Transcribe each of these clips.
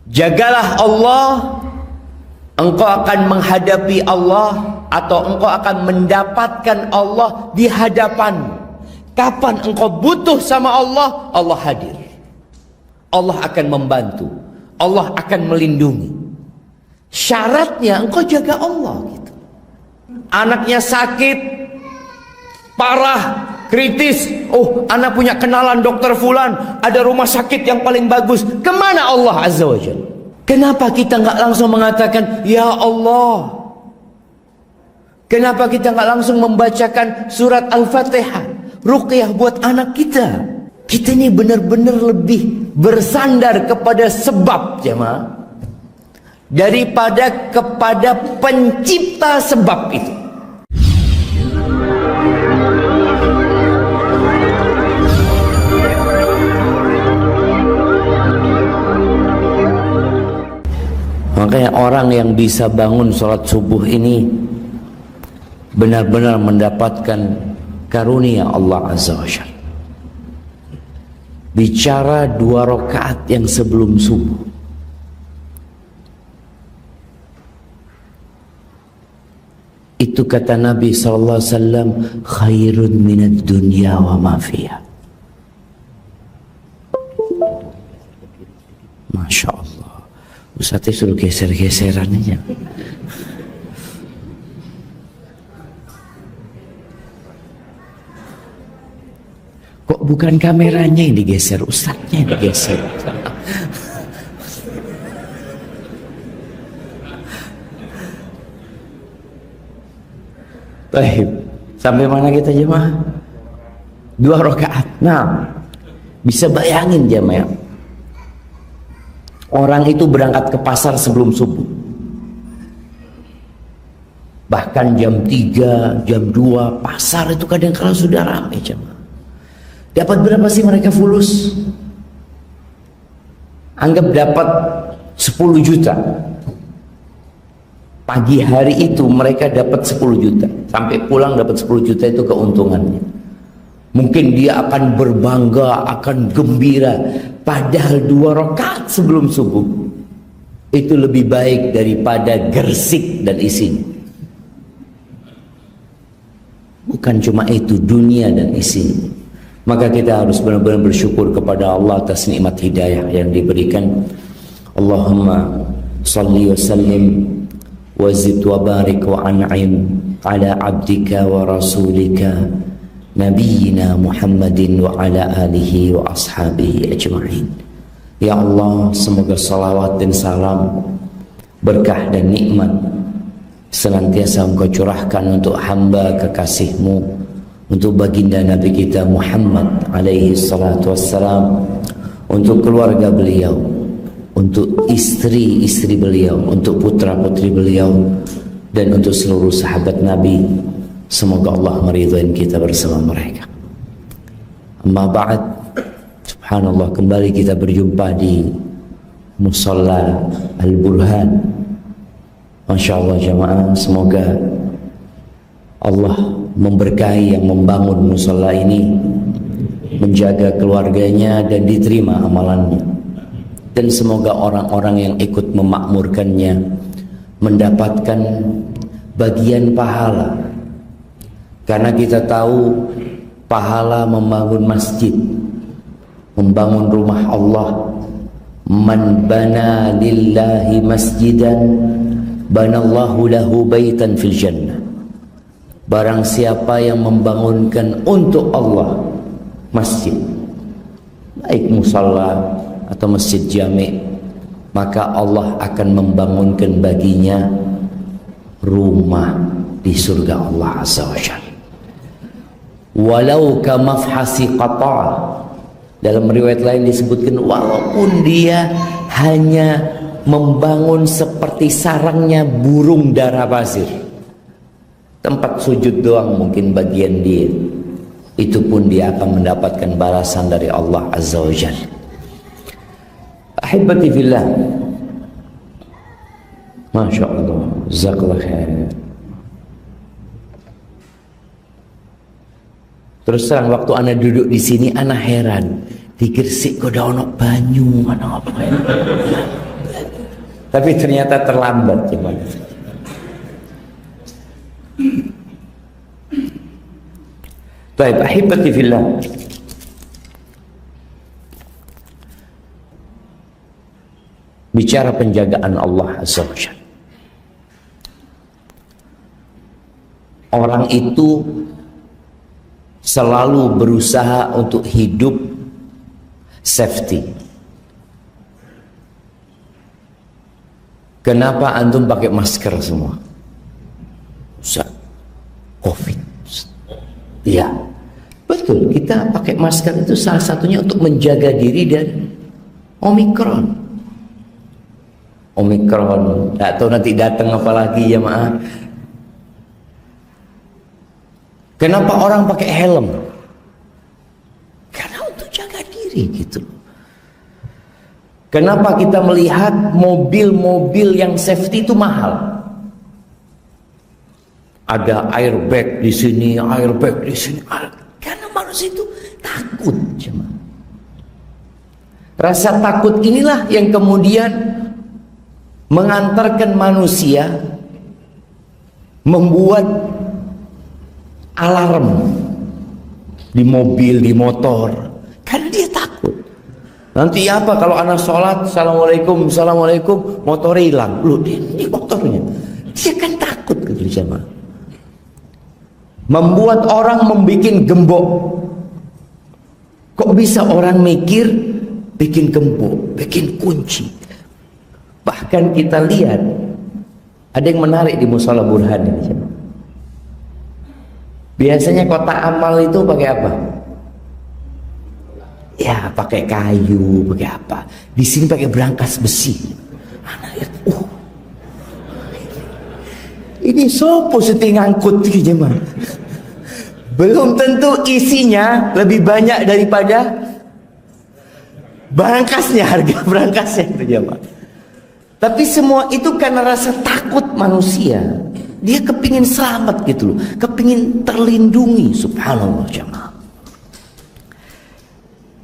Jagalah Allah, engkau akan menghadapi Allah, atau engkau akan mendapatkan Allah di hadapan. Kapan engkau butuh sama Allah, Allah hadir. Allah akan membantu, Allah akan melindungi. Syaratnya engkau jaga Allah gitu. Anaknya sakit parah, kritis, oh anak punya kenalan dokter fulan, ada rumah sakit yang paling bagus. Kemana Allah Azza wa Jalla? Kenapa kita nggak langsung mengatakan ya Allah? Kenapa kita nggak langsung membacakan surat Al-Fatihah, ruqyah buat anak kita? Kita ini benar-benar lebih bersandar kepada sebab, jemaah, daripada kepada pencipta sebab itu. Makanya orang yang bisa bangun sholat subuh ini benar-benar mendapatkan karunia Allah Azza wa Jalla. Bicara 2 rakaat yang sebelum subuh, itu kata Nabi SAW, khairun minad dunya wa ma fiha. Masya Allah, Ustaznya suruh geser-geseran aja. Kok bukan kameranya yang digeser, Ustaznya yang digeser. Baik, sampai mana kita jemaah? 2 rakaat. Nah, bisa bayangin jemaah, orang itu berangkat ke pasar sebelum subuh, bahkan jam 3, jam 2, pasar itu kadang-kala sudah ramai jemaah. Dapat berapa sih mereka fulus? Anggap dapat 10 juta. Pagi hari itu mereka dapat 10 juta. Sampai pulang dapat 10 juta, itu keuntungannya. Mungkin dia akan berbangga, akan gembira. Padahal 2 rakaat sebelum subuh itu lebih baik daripada gersik dan isinya. Bukan cuma itu, dunia dan isinya. Maka kita harus benar-benar bersyukur kepada Allah atas nikmat hidayah yang diberikan. Allahumma salli wa sallim wa zid wa barik wa an'im ala abdika wa rasulika nabiyyina Muhammadin wa ala alihi wa ashabihi ajma'in. Ya Allah, semoga salawat dan salam, berkah dan nikmat senantiasa Engkau curahkan untuk hamba kekasih-Mu, untuk baginda Nabi kita Muhammad alaihi salatu wassalam, untuk keluarga beliau, untuk istri-istri beliau, untuk putra-putri beliau, dan untuk seluruh sahabat Nabi. Semoga Allah meridhai kita bersama mereka. Amma ba'd, subhanallah, kembali kita berjumpa di Musalla Al-Burhan. Masya Allah jamaah, semoga Allah memberkahi yang membangun musalla ini, menjaga keluarganya dan diterima amalannya. Dan semoga orang-orang yang ikut memakmurkannya mendapatkan bagian pahala. Karena kita tahu pahala membangun masjid, membangun rumah Allah. Man bana lillahi masjidan banallahu lahu baitan fil jannah. Barang siapa yang membangunkan untuk Allah masjid, baik musalla atau masjid jami', maka Allah akan membangunkan baginya rumah di surga Allah Azza wa Jalla. Walau ka mafhasi qata', dalam riwayat lain disebutkan walaupun dia hanya membangun seperti sarangnya burung dara pasir, tempat sujud doang mungkin bagian dia, itu pun dia akan mendapatkan balasan dari Allah Azza wa Jalla. Ahibati fillah, Masya Allah, jazakallah khair. Terus terang, waktu ana duduk di sini ana heran, di Gresik kok ada ono banyu, ana apa ya? Tapi ternyata terlambat cuman. Baik, ahibati fillah. Bicara penjagaan Allah Azza wa Jalla. Orang itu selalu berusaha untuk hidup safety. Kenapa antum pakai masker semua? Covid. Iya, betul. Kita pakai masker itu salah satunya untuk menjaga diri dari Omikron. Omikron, tak tahu nanti datang apa lagi ya maaf. Kenapa orang pakai helm? Karena untuk jaga diri gitu. Kenapa kita melihat mobil-mobil yang safety itu mahal? Ada airbag di sini, airbag di sini. Karena manusia itu takut, cuma. Rasa takut inilah yang kemudian mengantarkan manusia membuat alarm di mobil, di motor, karena dia takut. Nanti apa kalau anak sholat, assalamualaikum, assalamualaikum, motor hilang, lu di motornya, dia kan takut gitu jemaah. Membuat orang membikin gembok. Kok bisa orang mikir bikin gembok, bikin kunci? Bahkan kita lihat ada yang menarik di Mushola Burhan ini jemaah. Biasanya kotak amal itu pakai apa? Ya pakai kayu, pakai apa? Di sini pakai berangkas besi. Anak lihat, ini sopo seti ngangkut gitu jemaah. Belum tentu isinya lebih banyak daripada berangkasnya, harga berangkasnya itu jemaah. Tapi semua itu karena rasa takut manusia. Dia kepingin selamat gitu loh, kepingin terlindungi, subhanallah jemaah.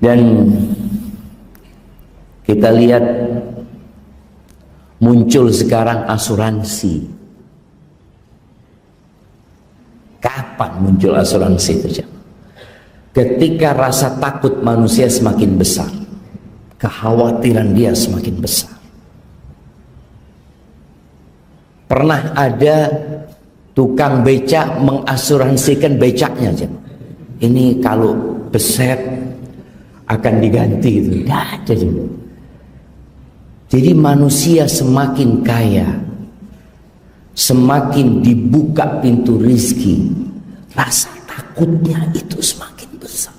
Dan kita lihat muncul sekarang asuransi. Kapan muncul asuransi itu jemaah? Ketika rasa takut manusia semakin besar, kekhawatiran dia semakin besar. Pernah ada tukang becak mengasuransikan becaknya aja. Ini kalau beset akan diganti itu. Tidak ada juga. Jadi manusia semakin kaya, semakin dibuka pintu rizki, rasa takutnya itu semakin besar.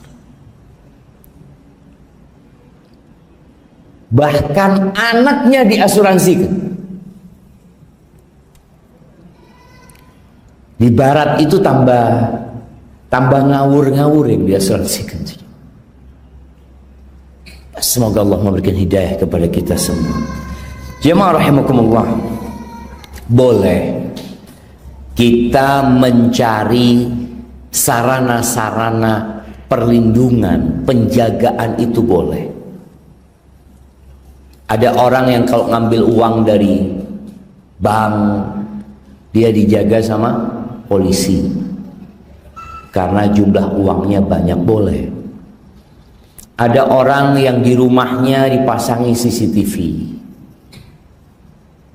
Bahkan anaknya diasuransikan. Di barat itu tambah ngawur-ngawur yang diasuransikan. Semoga Allah memberikan hidayah kepada kita semua. Jemaah rahimakumullah, boleh kita mencari sarana-sarana perlindungan, penjagaan itu boleh. Ada orang yang kalau ngambil uang dari bank, dia dijaga sama polisi karena jumlah uangnya banyak, boleh. Ada orang yang di rumahnya dipasangi CCTV,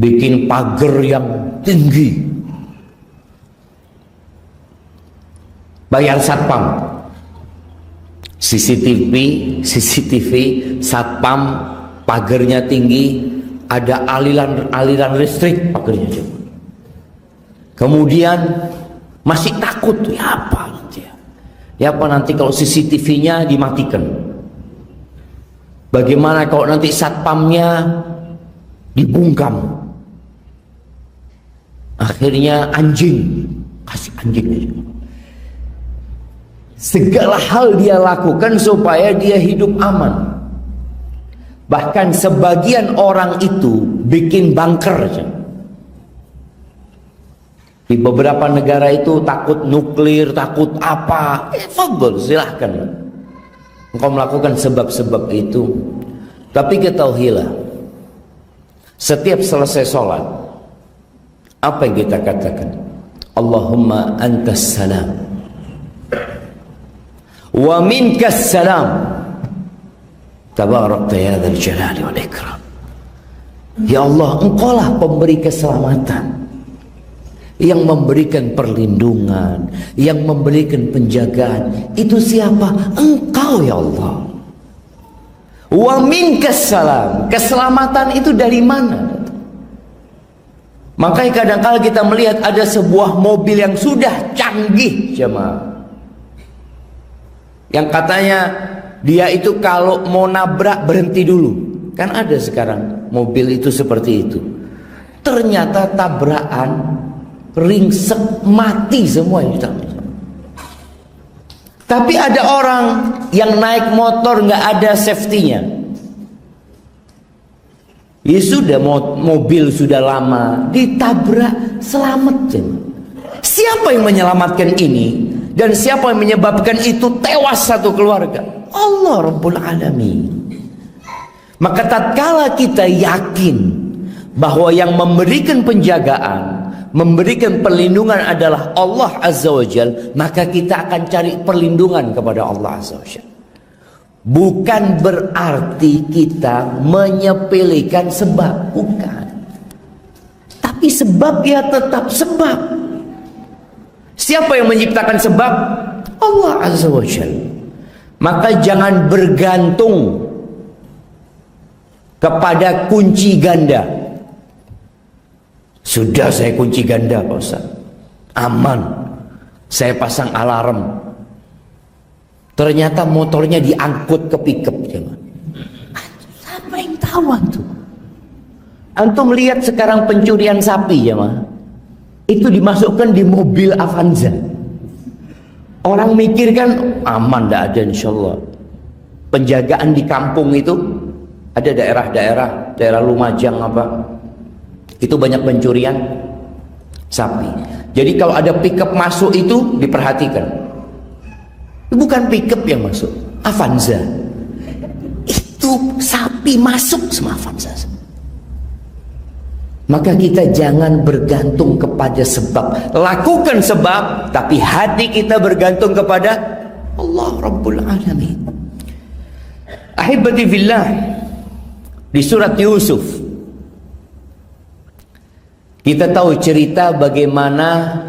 bikin pagar yang tinggi, bayar satpam, CCTV satpam, pagarnya tinggi, ada aliran listrik pagarnya juga. Kemudian masih takut, ya apa nanti ya apa nanti kalau CCTV-nya dimatikan, bagaimana kalau nanti satpamnya dibungkam, akhirnya anjing, kasih anjing aja. Segala hal dia lakukan supaya dia hidup aman. Bahkan sebagian orang itu bikin bunker aja. Di beberapa negara itu takut nuklir, takut apa, fadhol, silahkan engkau melakukan sebab-sebab itu. Tapi ketahuilah, Setiap selesai sholat, apa yang kita katakan? Allahumma antas salam wa minkas salam tabarakta ya dzal jalali wal ikram. Ya Allah, engkaulah pemberi keselamatan, yang memberikan perlindungan, yang memberikan penjagaan. Itu siapa? Engkau ya Allah. Wa minkas salam, keselamatan itu dari mana? Makanya kadang-kala kita melihat ada sebuah mobil yang sudah canggih, jemaah, yang katanya dia itu kalau mau nabrak berhenti dulu. Kan ada sekarang mobil itu seperti itu. Ternyata tabrakan, ringsek, mati semua itu. Tapi ada orang yang naik motor nggak ada safety-nya. Ya sudah, mobil sudah lama ditabrak, selamat. Siapa yang menyelamatkan ini? Dan siapa yang menyebabkan itu tewas satu keluarga? Allah Rabbul Alamin. Maka tatkala kita yakin bahwa yang memberikan penjagaan, memberikan perlindungan adalah Allah Azza wa Jal, maka kita akan cari perlindungan kepada Allah Azza wa Jal. Bukan berarti kita menyepelekan sebab, bukan. Tapi sebab ya tetap sebab. Siapa yang menciptakan sebab? Allah Azza wa Jalla. Maka jangan bergantung kepada kunci ganda. Sudah saya kunci ganda Pak Ustaz, aman, saya pasang alarm. Ternyata motornya diangkut ke pickup. Siapa yang tahu antum? Antum lihat sekarang pencurian sapi ya mah, itu dimasukkan di mobil Avanza. Orang mikir kan aman, tidak ada insyaallah. Penjagaan di kampung itu ada daerah Lumajang apa, itu banyak pencurian sapi. Jadi kalau ada pickup masuk itu diperhatikan. Bukan pickup yang masuk, Avanza. Itu sapi masuk semua Avanza. Maka kita jangan bergantung kepada sebab. Lakukan sebab, tapi hati kita bergantung kepada Allah Rabbul Alamin. Ahibati fillah, di surat Yusuf kita tahu cerita bagaimana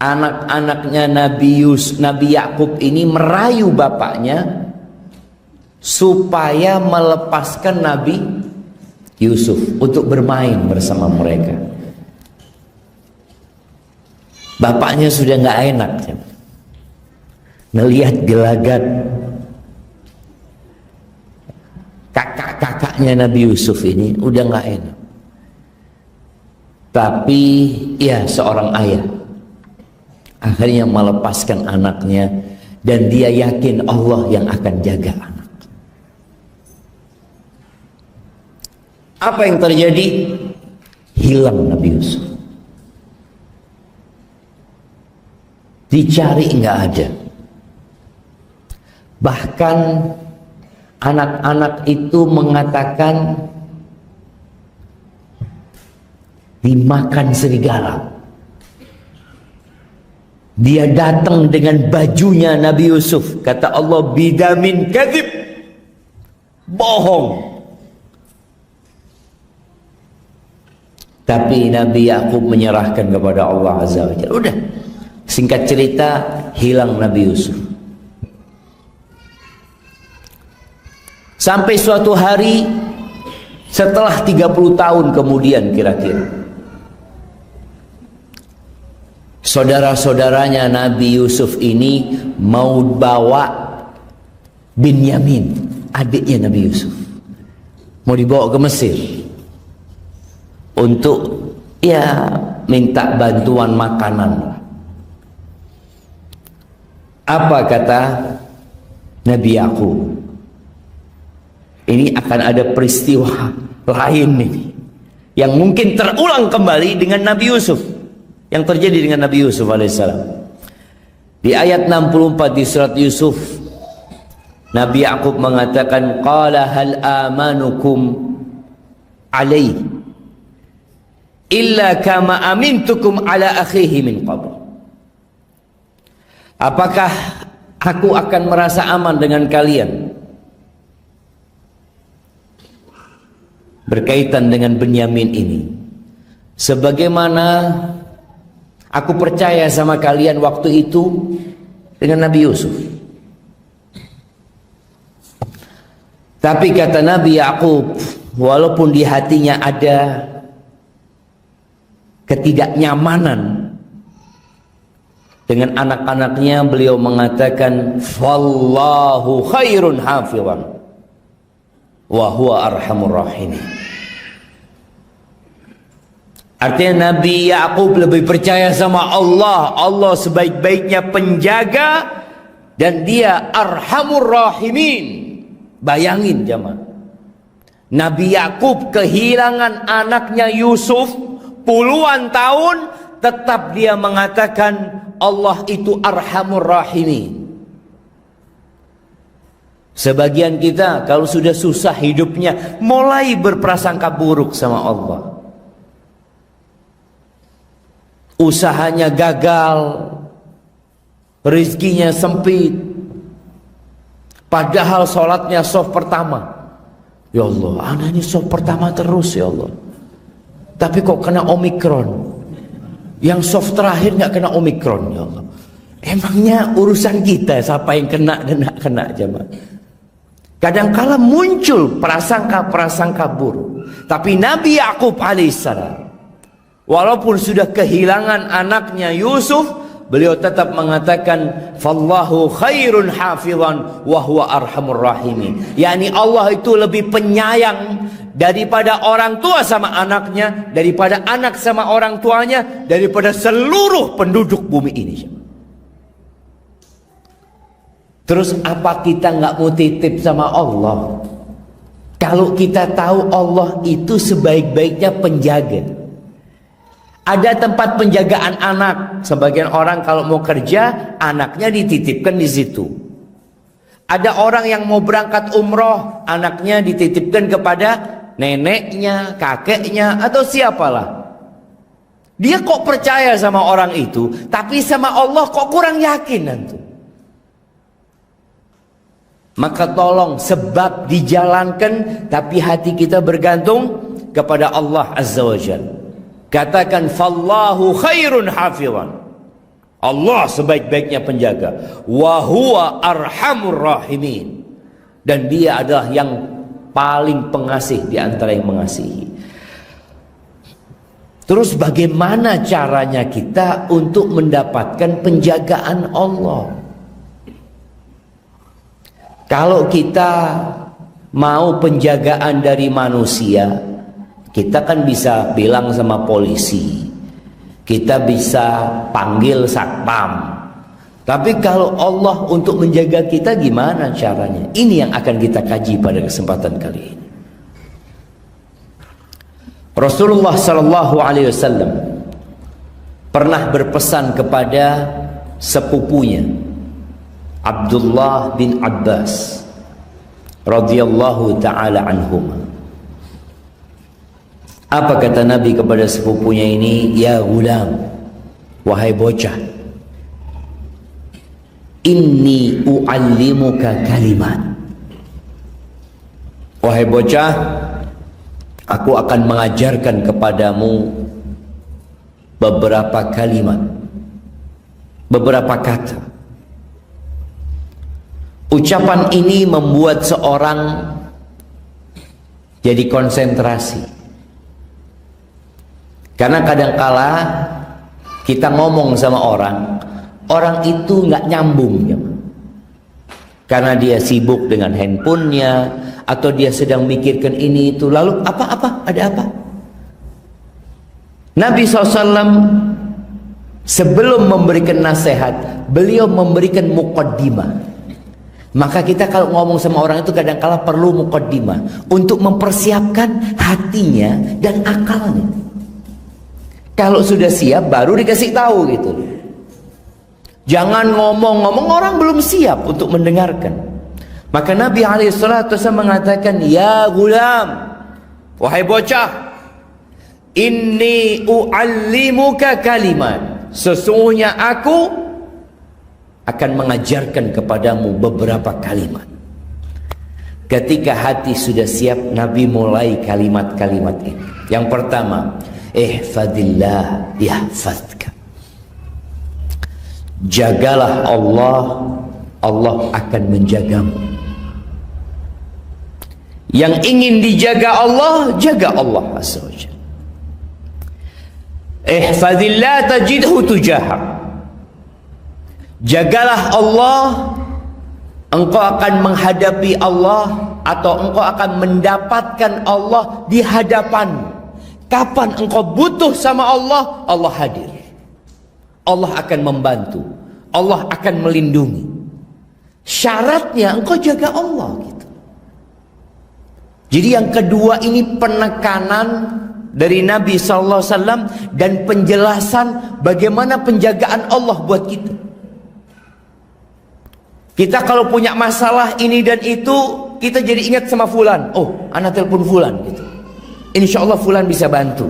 anak-anaknya Nabi Yakub ini merayu bapaknya supaya melepaskan Nabi Yusuf untuk bermain bersama mereka. Bapaknya sudah nggak enak ngelihat gelagat kakak-kakaknya Nabi Yusuf ini, udah nggak enak. Tapi ya seorang ayah akhirnya melepaskan anaknya, dan dia yakin Allah yang akan jaga anak. Apa yang terjadi? Hilang Nabi Yusuf. Dicari nggak ada. Bahkan anak-anak itu mengatakan dimakan serigala. Dia datang dengan bajunya Nabi Yusuf. Kata Allah, bidamin kadzib, bohong. Tapi Nabi Yakub menyerahkan kepada Allah Azza wa Jalla. Udah, singkat cerita, hilang Nabi Yusuf. Sampai suatu hari setelah 30 tahun kemudian kira-kira, saudara-saudaranya Nabi Yusuf ini mau bawa Binyamin, adiknya Nabi Yusuf, mau dibawa ke Mesir untuk ya minta bantuan makanan. Apa kata Nabi Yakub? Ini akan ada peristiwa lain nih yang mungkin terulang kembali dengan Nabi Yusuf, yang terjadi dengan Nabi Yusuf alaihissalam. Di ayat 64 di surat Yusuf, Nabi Yakub mengatakan, qala hal amanukum alaih illa kama amintukum ala akhihi min qabl. Apakah aku akan merasa aman dengan kalian berkaitan dengan Benyamin ini, sebagaimana aku percaya sama kalian waktu itu dengan Nabi Yusuf? Tapi kata Nabi Yakub, walaupun di hatinya ada ketidaknyamanan dengan anak-anaknya, beliau mengatakan, "Wallahu khairun hafizan wa huwa arhamur rahimin." Artinya Nabi Yakub lebih percaya sama Allah. Allah sebaik-baiknya penjaga dan dia arhamur rahimin. Bayangin jemaah, Nabi Yakub kehilangan anaknya Yusuf puluhan tahun, tetap dia mengatakan Allah itu arhamur rahimin. Sebagian kita kalau sudah susah hidupnya mulai berprasangka buruk sama Allah. Usahanya gagal, rezekinya sempit. Padahal sholatnya soft pertama. Ya Allah, anak ini soft pertama terus ya Allah. Tapi kok kena Omikron. Yang soft terakhir nggak kena Omikron ya Allah. Emangnya urusan kita siapa yang kena dan nggak kena jemaah? Kadangkala muncul prasangka-prasangka buruk. Tapi Nabi Yakub alaihissalam, walaupun sudah kehilangan anaknya Yusuf, beliau tetap mengatakan fallahu khairun hafizan wa huwa arhamur rahimin. Yani Allah itu lebih penyayang daripada orang tua sama anaknya, daripada anak sama orang tuanya, daripada seluruh penduduk bumi ini. Terus apa kita nggak mau titip sama Allah? Kalau kita tahu Allah itu sebaik-baiknya penjaga. Ada tempat penjagaan anak. Sebagian orang kalau mau kerja, anaknya dititipkan di situ. Ada orang yang mau berangkat umroh, anaknya dititipkan kepada neneknya, kakeknya, atau siapalah. Dia kok percaya sama orang itu, tapi sama Allah kok kurang yakin nanti. Maka tolong sebab dijalankan, tapi hati kita bergantung kepada Allah Azza wa Jalla. Katakan fallahu khairun hafizan. Allah sebaik-baiknya penjaga. Wa huwa arhamur rahimin. Dan dia adalah yang paling pengasih di antara yang mengasihi. Terus bagaimana caranya kita untuk mendapatkan penjagaan Allah? Kalau kita mau penjagaan dari manusia, kita kan bisa bilang sama polisi, kita bisa panggil satpam. Tapi kalau Allah untuk menjaga kita gimana caranya? Ini yang akan kita kaji pada kesempatan kali ini. Rasulullah sallallahu alaihi wasallam pernah berpesan kepada sepupunya Abdullah bin Abbas radhiyallahu taala anhuma. Apa kata Nabi kepada sepupunya ini? Ya gulam, wahai bocah, inni u'allimuka kalimat. Wahai bocah, aku akan mengajarkan kepadamu beberapa kalimat, beberapa kata. Ucapan ini membuat seorang jadi konsentrasi. Karena kadangkala kita ngomong sama orang, orang itu nggak nyambung ya. Karena dia sibuk dengan handphonenya, atau dia sedang mikirkan ini itu, lalu apa-apa, ada apa? Nabi SAW sebelum memberikan nasihat, beliau memberikan muqaddimah. Maka kita kalau ngomong sama orang itu kadangkala perlu muqaddimah untuk mempersiapkan hatinya dan akalnya. Kalau sudah siap baru dikasih tahu gitu. Jangan ngomong-ngomong orang belum siap untuk mendengarkan. Maka Nabi SAW mengatakan, ya gulam, wahai bocah, inni u'allimuka kalimat, sesungguhnya aku akan mengajarkan kepadamu beberapa kalimat. Ketika hati sudah siap, Nabi mulai kalimat-kalimat ini. Yang pertama, ihfadillah yahfadka. Jagalah Allah, Allah akan menjagamu. Yang ingin dijaga Allah, jaga Allah azza wajalla. Ihfadillah tajidhu tujahak. Jagalah Allah, engkau akan menghadapi Allah, atau engkau akan mendapatkan Allah di hadapan. Kapan engkau butuh sama Allah, Allah hadir. Allah akan membantu, Allah akan melindungi. Syaratnya engkau jaga Allah gitu. Jadi yang kedua ini penekanan dari Nabi SAW dan penjelasan bagaimana penjagaan Allah buat kita. Kita kalau punya masalah ini dan itu, kita jadi ingat sama fulan. Oh, anak telepon fulan gitu. Insya Allah fulan bisa bantu.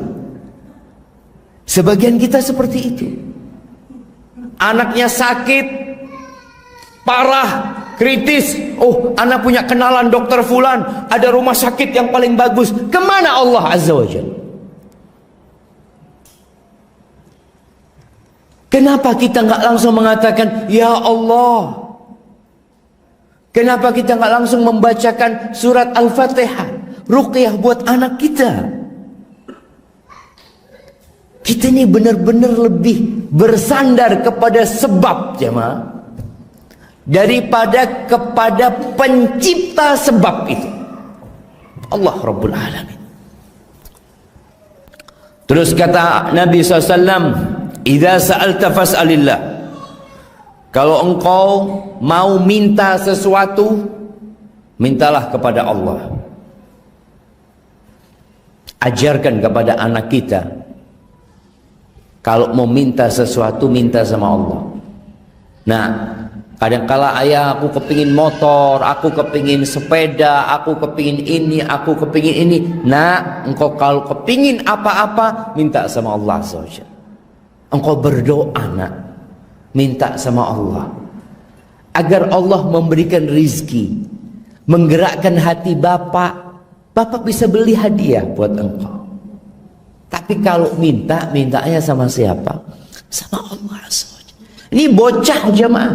Sebagian kita seperti itu. Anaknya sakit, parah, kritis. Oh, anak punya kenalan dokter fulan, ada rumah sakit yang paling bagus. Kemana Allah azza wa jalla? Kenapa kita nggak langsung mengatakan, Ya Allah? Kenapa kita nggak langsung membacakan surat Al-Fatihah, ruqyah buat anak kita? Kita ini benar-benar lebih bersandar kepada sebab, jemaah, daripada kepada pencipta sebab itu, Allah Rabbul Alamin. Terus kata Nabi SAW, idza sa'alta fas'alillah. Kalau engkau mau minta sesuatu, mintalah kepada Allah. Ajarkan kepada anak kita, kalau mau minta sesuatu, minta sama Allah. Nah, kadangkala ayah, aku kepingin motor, aku kepingin sepeda, aku kepingin ini, aku kepingin ini. Nah, engkau kalau kepingin apa-apa, minta sama Allah saja. Engkau berdoa, nak, minta sama Allah agar Allah memberikan rizki, menggerakkan hati bapak. Bapak bisa beli hadiah buat engkau. Tapi kalau mintanya sama siapa? Sama Allah. Ini bocah jemaah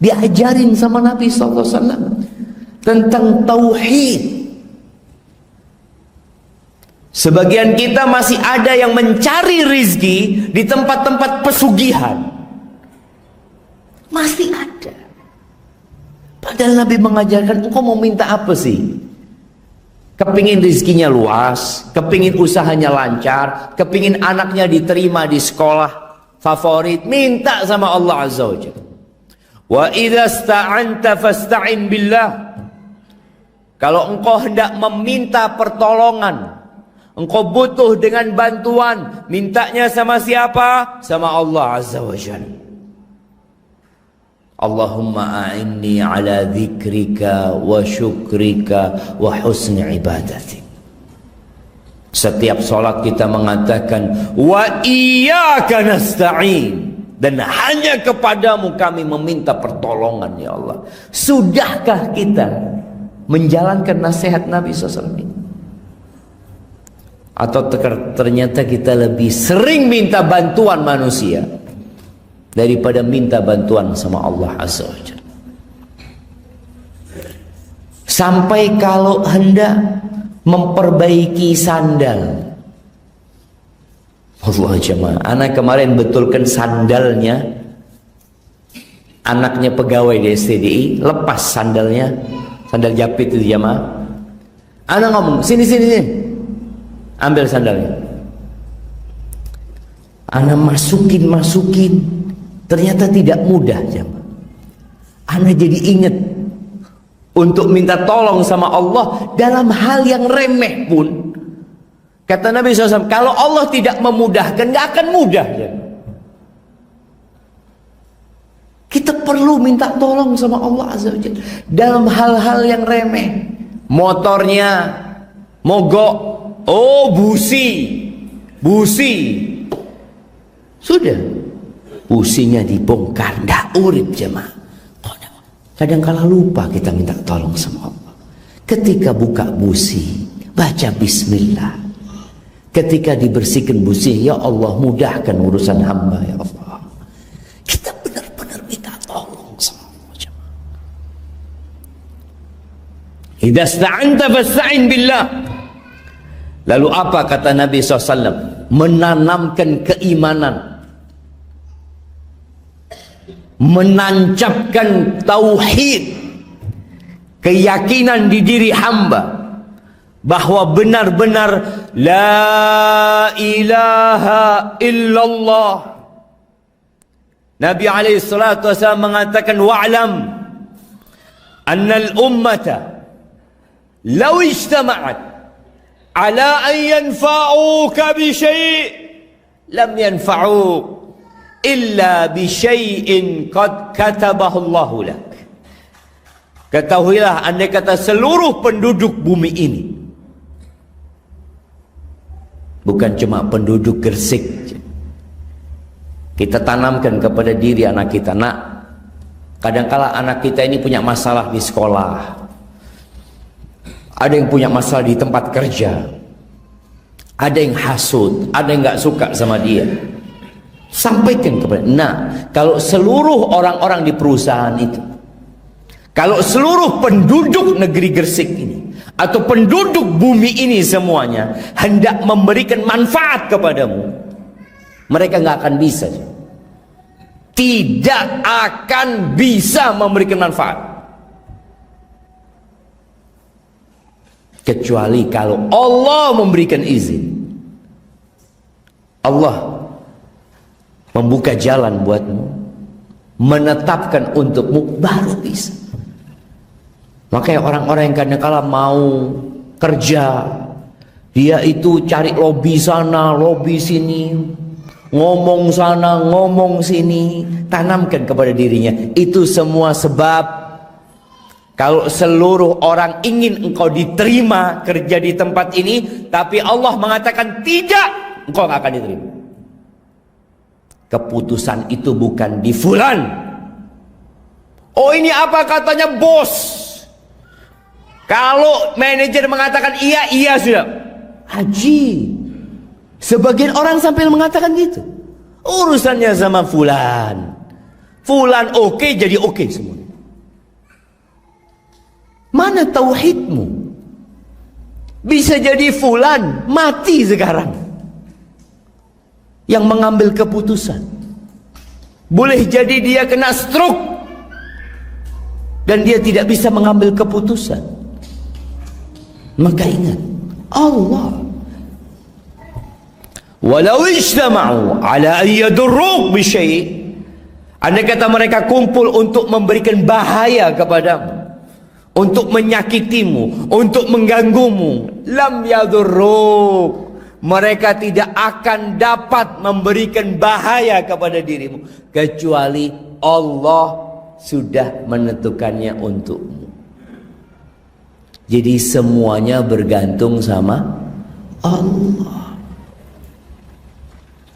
diajarin sama Nabi SAW tentang tauhid. Sebagian kita masih ada yang mencari rizki di tempat-tempat pesugihan. Masih ada. Padahal Nabi mengajarkan, engkau mau minta apa sih? Kepingin rizkinya luas, kepingin usahanya lancar, kepingin anaknya diterima di sekolah favorit, minta sama Allah azza wa jalla. Wa idza sta'anta fasta'in billah. Kalau engkau hendak meminta pertolongan, engkau butuh dengan bantuan, mintanya sama siapa? Sama Allah azza wa jalla. Allahumma a'inni ala dzikrika wa syukrika wa husni ibadatik. Setiap sholat kita mengatakan wa iyyaka nasta'in, dan hanya kepadamu kami meminta pertolongan ya Allah. Sudahkah kita menjalankan nasihat Nabi SAW ini? Atau ternyata kita lebih sering minta bantuan manusia daripada minta bantuan sama Allah azza wa jalla. Sampai kalau hendak memperbaiki sandal, Allah jemaah, anak kemarin betulkan sandalnya, anaknya pegawai di STDI, lepas sandalnya, sandal jepit itu jemaah. Anak ngomong, sini, ambil sandalnya. Anak masukin, ternyata tidak mudah jemaah. Anak jadi ingat untuk minta tolong sama Allah dalam hal yang remeh pun. Kata Nabi SAW, kalau Allah tidak memudahkan, gak akan mudah ya. Kita perlu minta tolong sama Allah azza wa jalla dalam hal-hal yang remeh. Motornya mogok, oh busi, busi. Sudah, businya dibongkar, ndak urip jemaah. Kadang-kala lupa kita minta tolong sama Allah. Ketika buka busi, baca bismillah. Ketika dibersihkan busi, ya Allah mudahkan urusan hamba ya Allah. Kita benar-benar minta tolong sama Allah jemaah. Idza sta'anta fasta'in billah. Lalu apa kata Nabi SAW? Menanamkan keimanan, menancapkan tauhid, keyakinan di diri hamba bahwa benar-benar la ilaha illallah. Nabi SAW mengatakan wa'lam annal ummata law ijtama'at ala an yanfa'uka bi syai' lam yanfa'uk illa bi syai'in qad katabahu Allahu lak. Ketahuilah, andai kata seluruh penduduk bumi ini, bukan cuma penduduk Gresik, kita tanamkan kepada diri anak kita, nak, kadangkala anak kita ini punya masalah di sekolah, ada yang punya masalah di tempat kerja, ada yang hasut, ada yang nggak suka sama dia. Sampaikan kepada, nah, kalau seluruh orang-orang di perusahaan itu, kalau seluruh penduduk negeri Gresik ini, atau penduduk bumi ini semuanya hendak memberikan manfaat kepadamu, mereka nggak akan bisa. Tidak akan bisa memberikan manfaat. Kecuali kalau Allah memberikan izin. Allah membuka jalan buatmu, menetapkan untukmu, baru bisa. Makanya orang-orang yang kadang-kala mau kerja, dia itu cari lobby sana, lobby sini, ngomong sana, ngomong sini. Tanamkan kepada dirinya, itu semua sebab kalau seluruh orang ingin engkau diterima kerja di tempat ini, tapi Allah mengatakan tidak, engkau gak akan diterima. Keputusan itu bukan di fulan. Oh, ini apa katanya bos? Kalau manajer mengatakan iya, iya sudah. Haji. Sebagian orang sampai mengatakan gitu. Urusannya sama fulan. Fulan oke, jadi oke semua. Mana tauhidmu? Bisa jadi fulan mati sekarang yang mengambil keputusan. Boleh jadi dia kena stroke dan dia tidak bisa mengambil keputusan. Maka ingat, Allah walau ijtama'u ala an yadurruk bi syai', andai kata mereka kumpul untuk memberikan bahaya kepadamu, untuk menyakitimu, untuk mengganggumu, lam yadurruk, mereka tidak akan dapat memberikan bahaya kepada dirimu kecuali Allah sudah menentukannya untukmu. Jadi semuanya bergantung sama Allah.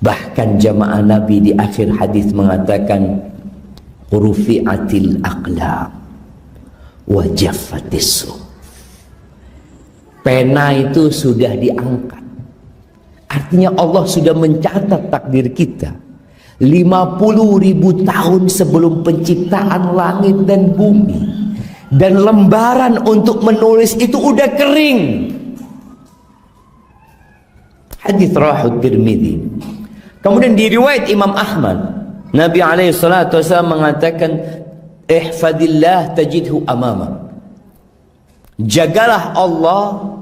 Bahkan jamaah Nabi di akhir hadis mengatakan rufi'atil aqlam wa jaffatis suhuf. Pena itu sudah diangkat. Artinya Allah sudah mencatat takdir kita 50.000 tahun sebelum penciptaan langit dan bumi. Dan lembaran untuk menulis itu udah kering. Hadis rawahu Tirmidzi. Kemudian di riwayat Imam Ahmad, Nabi SAW mengatakan, ihfadillah tajidhu amama. Jagalah Allah,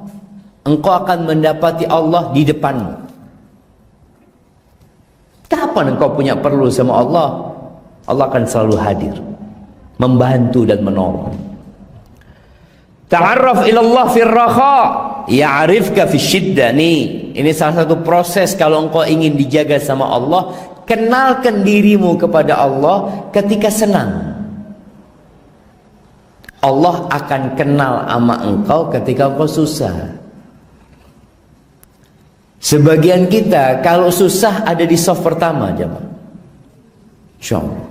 engkau akan mendapati Allah di depanmu. Kapan engkau punya perlu sama Allah, Allah akan selalu hadir, membantu dan menolong. Ta'arraf ilallah fir raha ya'rifka fi syiddah. Nih, ini salah satu proses kalau engkau ingin dijaga sama Allah. Kenalkan dirimu kepada Allah ketika senang. Allah akan kenal sama engkau ketika engkau susah. Sebagian kita kalau susah ada di soft pertama jemaah.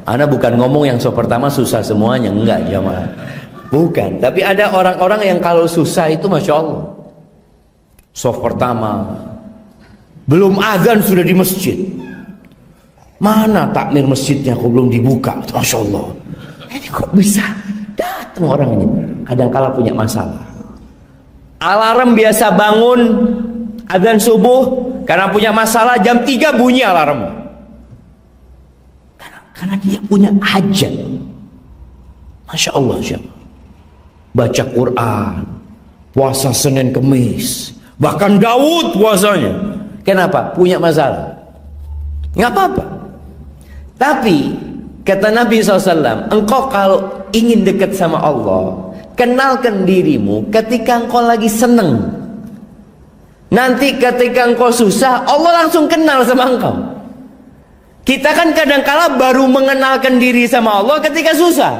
Ana bukan ngomong yang soft pertama susah semuanya, enggak jemaah. Bukan, tapi ada orang-orang yang kalau susah itu Masya Allah soft pertama, belum azan sudah di masjid. Mana takmir masjidnya kok belum dibuka? Masya Allah, ini kok bisa datang orang ini? Kadang-kala punya masalah. Alarm biasa bangun azan subuh, karena punya masalah jam 3 bunyi alarm. Karena dia punya hajat. Masya Allah, baca Quran, puasa Senin Kemis, bahkan Daud puasanya. Kenapa? Punya masalah. Nggak apa-apa. Tapi kata Nabi SAW, engkau kalau ingin dekat sama Allah, kenalkan dirimu ketika engkau lagi seneng. Nanti ketika engkau susah, Allah langsung kenal sama engkau. Kita kan kadang-kala baru mengenalkan diri sama Allah ketika susah.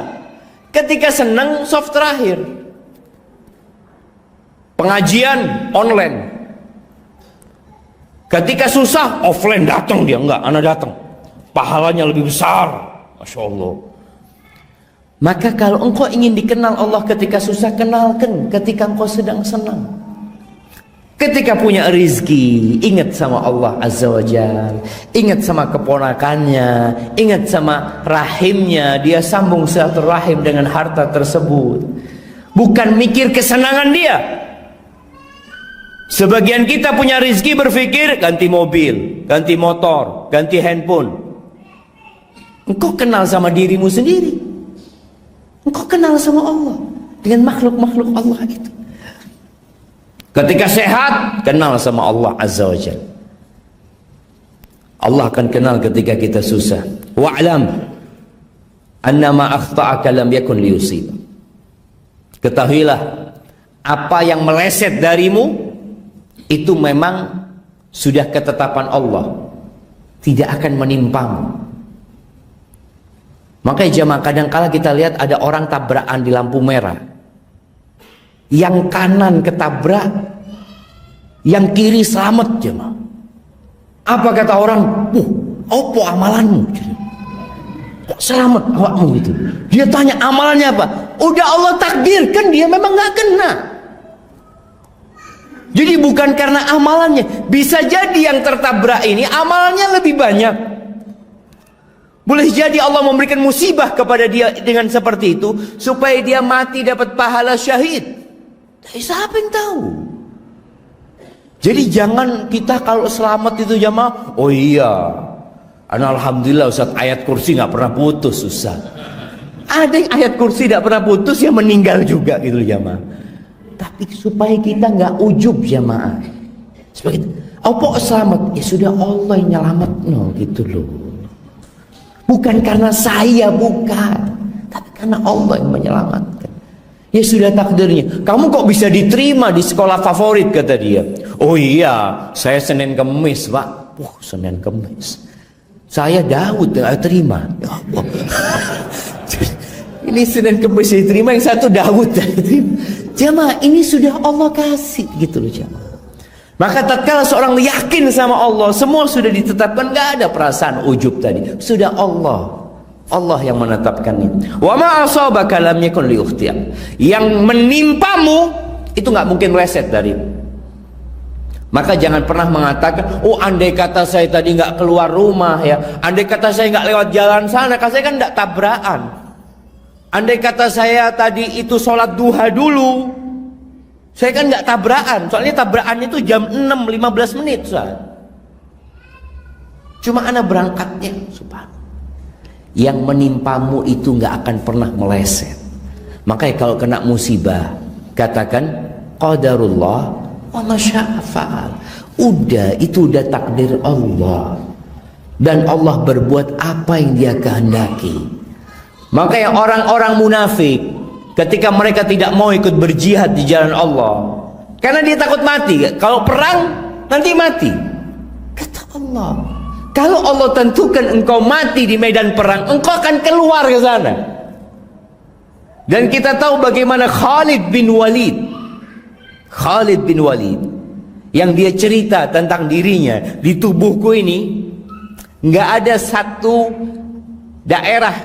Ketika senang soft terakhir. Pengajian online. Ketika susah offline datang dia, enggak, ana datang. Pahalanya lebih besar. Masya Allah. Maka kalau engkau ingin dikenal Allah ketika susah, kenalkan ketika engkau sedang senang. Ketika punya rezeki, ingat sama Allah Azza wa Jalla, ingat sama keponakannya, ingat sama rahimnya, dia sambung silaturahim dengan harta tersebut. Bukan mikir kesenangan dia. Sebagian kita punya rezeki berpikir ganti mobil, ganti motor, ganti handphone. Engkau kenal sama dirimu sendiri. Engkau kenal sama Allah dengan makhluk-makhluk Allah itu. Ketika sehat, kenal sama Allah Azza wa Jalla. Allah akan kenal ketika kita susah. Wa'lam annama akhta'aka lam yakun liyusib. Ketahuilah, apa yang meleset darimu itu memang sudah ketetapan Allah, tidak akan menimpamu. Makanya jemaah, kadang-kala kita lihat ada orang tabrakan di lampu merah. Yang kanan ketabrak, yang kiri selamat jemaah. Apa kata orang? Apa amalanmu? Kok selamat awakmu gitu? Dia tanya amalannya apa? Udah Allah takdirkan dia memang nggak kena. Jadi bukan karena amalannya. Bisa jadi yang tertabrak ini amalannya lebih banyak. Boleh jadi Allah memberikan musibah kepada dia dengan seperti itu supaya dia mati dapat pahala syahid. Siapa yang tahu? Jadi jangan kita kalau selamat itu jamaah, oh iya, alhamdulillah Ustaz, ayat kursi nggak pernah putus Ustaz. Ada yang ayat kursi tidak pernah putus, ya meninggal juga gitu jamaah. Tapi supaya kita nggak ujub jamaah, supaya apa selamat, ya sudah Allah yang nyelamat no gitu loh. Bukan karena saya, bukan, tapi karena Allah yang menyelamatkan. Ya sudah takdirnya. Kamu kok bisa diterima di sekolah favorit, kata dia. Oh iya, saya Senin Kemis Pak. Senin Kemis. Saya Daud terima. Ya Allah. Ini Senin Kemis diterima, yang satu Daud diterima. Jamaah, ini sudah Allah kasih gitu loh jamaah. Maka tatkala seorang yakin sama Allah, semua sudah ditetapkan, gak ada perasaan ujub tadi. Sudah Allah yang menetapkan ini. Wa ma asabaka lam yakun liukhtiak. Yang menimpamu itu nggak mungkin reset dari. Maka jangan pernah mengatakan, oh andai kata saya tadi nggak keluar rumah ya, andai kata saya nggak lewat jalan sana, saya kan nggak tabrakan. Andai kata saya tadi itu sholat duha dulu, saya kan nggak tabrakan. Soalnya tabrakan itu jam 6:15 menit. Cuma anak berangkatnya, subhanallah. Yang menimpamu itu nggak akan pernah meleset. Makanya kalau kena musibah, katakan qadarullah wa ma syaa fa'al. Udah, itu udah takdir Allah. Dan Allah berbuat apa yang dia kehendaki. Makanya orang-orang munafik ketika mereka tidak mau ikut berjihad di jalan Allah karena dia takut mati. Kalau perang nanti mati. Kata Allah, kalau Allah tentukan engkau mati di medan perang, engkau akan keluar ke sana. Dan kita tahu bagaimana Khalid bin Walid yang dia cerita tentang dirinya, di tubuhku ini nggak ada satu daerah,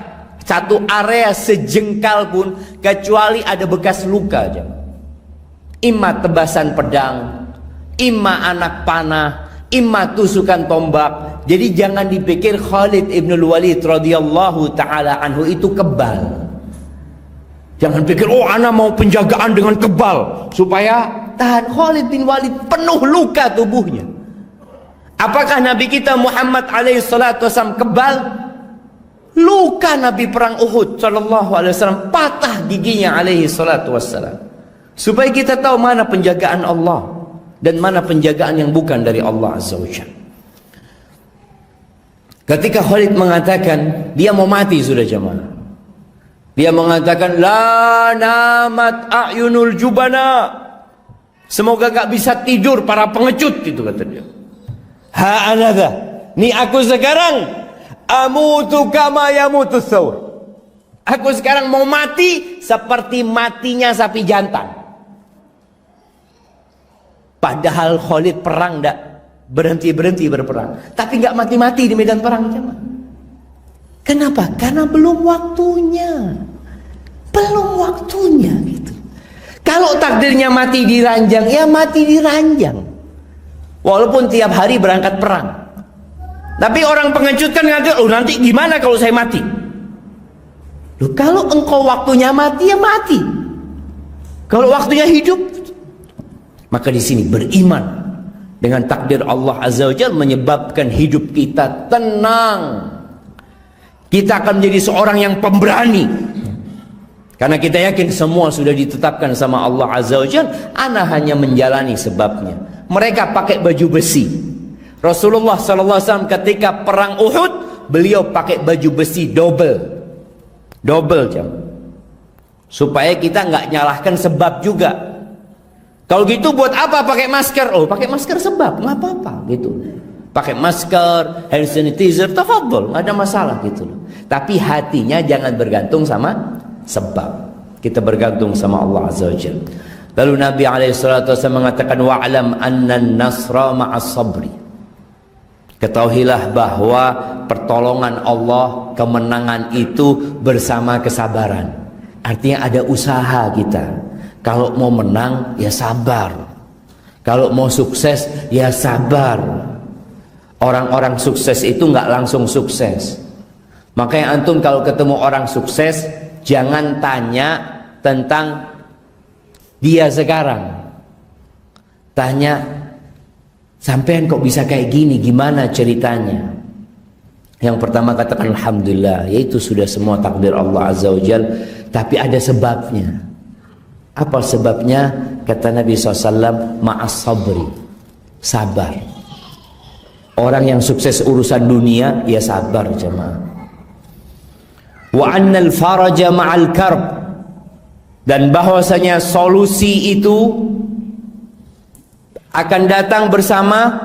satu area sejengkal pun kecuali ada bekas luka aja. Imma tebasan pedang, imma anak panah, imma tusukan tombak. Jadi jangan dipikir Khalid ibn Walid radhiyallahu taala anhu itu kebal. Jangan pikir, oh ana mau penjagaan dengan kebal supaya tahan. Khalid bin Walid penuh luka tubuhnya. Apakah Nabi kita Muhammad alaihi salatu wasallam kebal? Luka Nabi perang Uhud sallallahu alaihi wasallam, patah giginya alaihi salatu wasallam. Supaya kita tahu mana penjagaan Allah dan mana penjagaan yang bukan dari Allah azza wajalla. Ketika Khalid mengatakan dia mau mati sudah jemaah, dia mengatakan la namat a'yunul jubana, semoga gak bisa tidur para pengecut, itu kata dia. Ha anadha, ni aku sekarang amutu kama yamutu thawr, aku sekarang mau mati seperti matinya sapi jantan. Padahal Khalid perang ndak berhenti berperang, tapi nggak mati-mati di medan perang jemaah. Kenapa? Karena belum waktunya, gitu. Kalau takdirnya mati di ranjang, ya mati di ranjang, walaupun tiap hari berangkat perang. Tapi orang pengecut kan ngatur, oh nanti gimana kalau saya mati? Loh, kalau engkau waktunya mati, ya mati. Kalau waktunya hidup, maka di sini beriman dengan takdir Allah azza wajalla menyebabkan hidup kita tenang. Kita akan menjadi seorang yang pemberani, karena kita yakin semua sudah ditetapkan sama Allah azza wajalla. Ana hanya menjalani sebabnya. Mereka pakai baju besi. Rasulullah SAW ketika perang Uhud, beliau pakai baju besi double jam, supaya kita nggak nyalahkan sebab juga. Kalau gitu buat apa pakai masker? Oh, pakai masker sebab, nggak apa-apa gitu. Pakai masker, hand sanitizer, tafadhol, nggak ada masalah gitu loh. Tapi hatinya jangan bergantung sama sebab. Kita bergantung sama Allah azza wajalla. Lalu Nabi alaihissalatu wasallam mengatakan, wa'lam anna an-nasra ma'as sabri. Ketahuilah bahwa pertolongan Allah, kemenangan itu bersama kesabaran. Artinya ada usaha kita. Kalau mau menang, ya sabar. Kalau mau sukses, ya sabar. Orang-orang sukses itu nggak langsung sukses. Makanya antum kalau ketemu orang sukses, jangan tanya tentang dia sekarang. Tanya, sampean kok bisa kayak gini, gimana ceritanya? Yang pertama katakan alhamdulillah, yaitu sudah semua takdir Allah azza wajalla. Tapi ada sebabnya. Apa sebabnya? Kata Nabi SAW, ma'as sabri, sabar. Orang yang sukses urusan dunia, ya sabar jemaah. Wa annal faraja ma'al karb, dan bahwasanya solusi itu akan datang bersama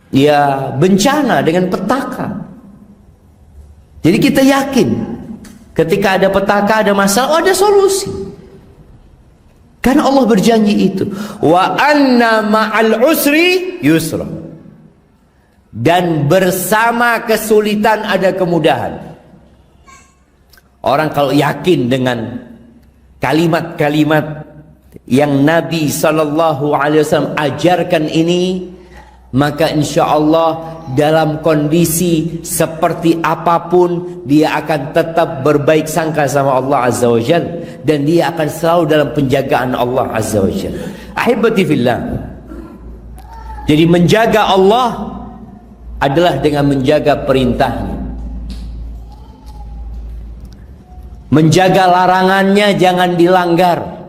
ya bencana, dengan petaka. Jadi kita yakin ketika ada petaka, ada masalah, oh ada solusi. Karena Allah berjanji itu, wa anna ma'al usri yusra, dan bersama kesulitan ada kemudahan. Orang kalau yakin dengan kalimat-kalimat yang Nabi SAW ajarkan ini, maka insya Allah dalam kondisi seperti apapun dia akan tetap berbaik sangka sama Allah azza wa jalla, dan dia akan selalu dalam penjagaan Allah azza wa jalla. Ahibati fillah, jadi menjaga Allah adalah dengan menjaga perintahnya, menjaga larangannya jangan dilanggar,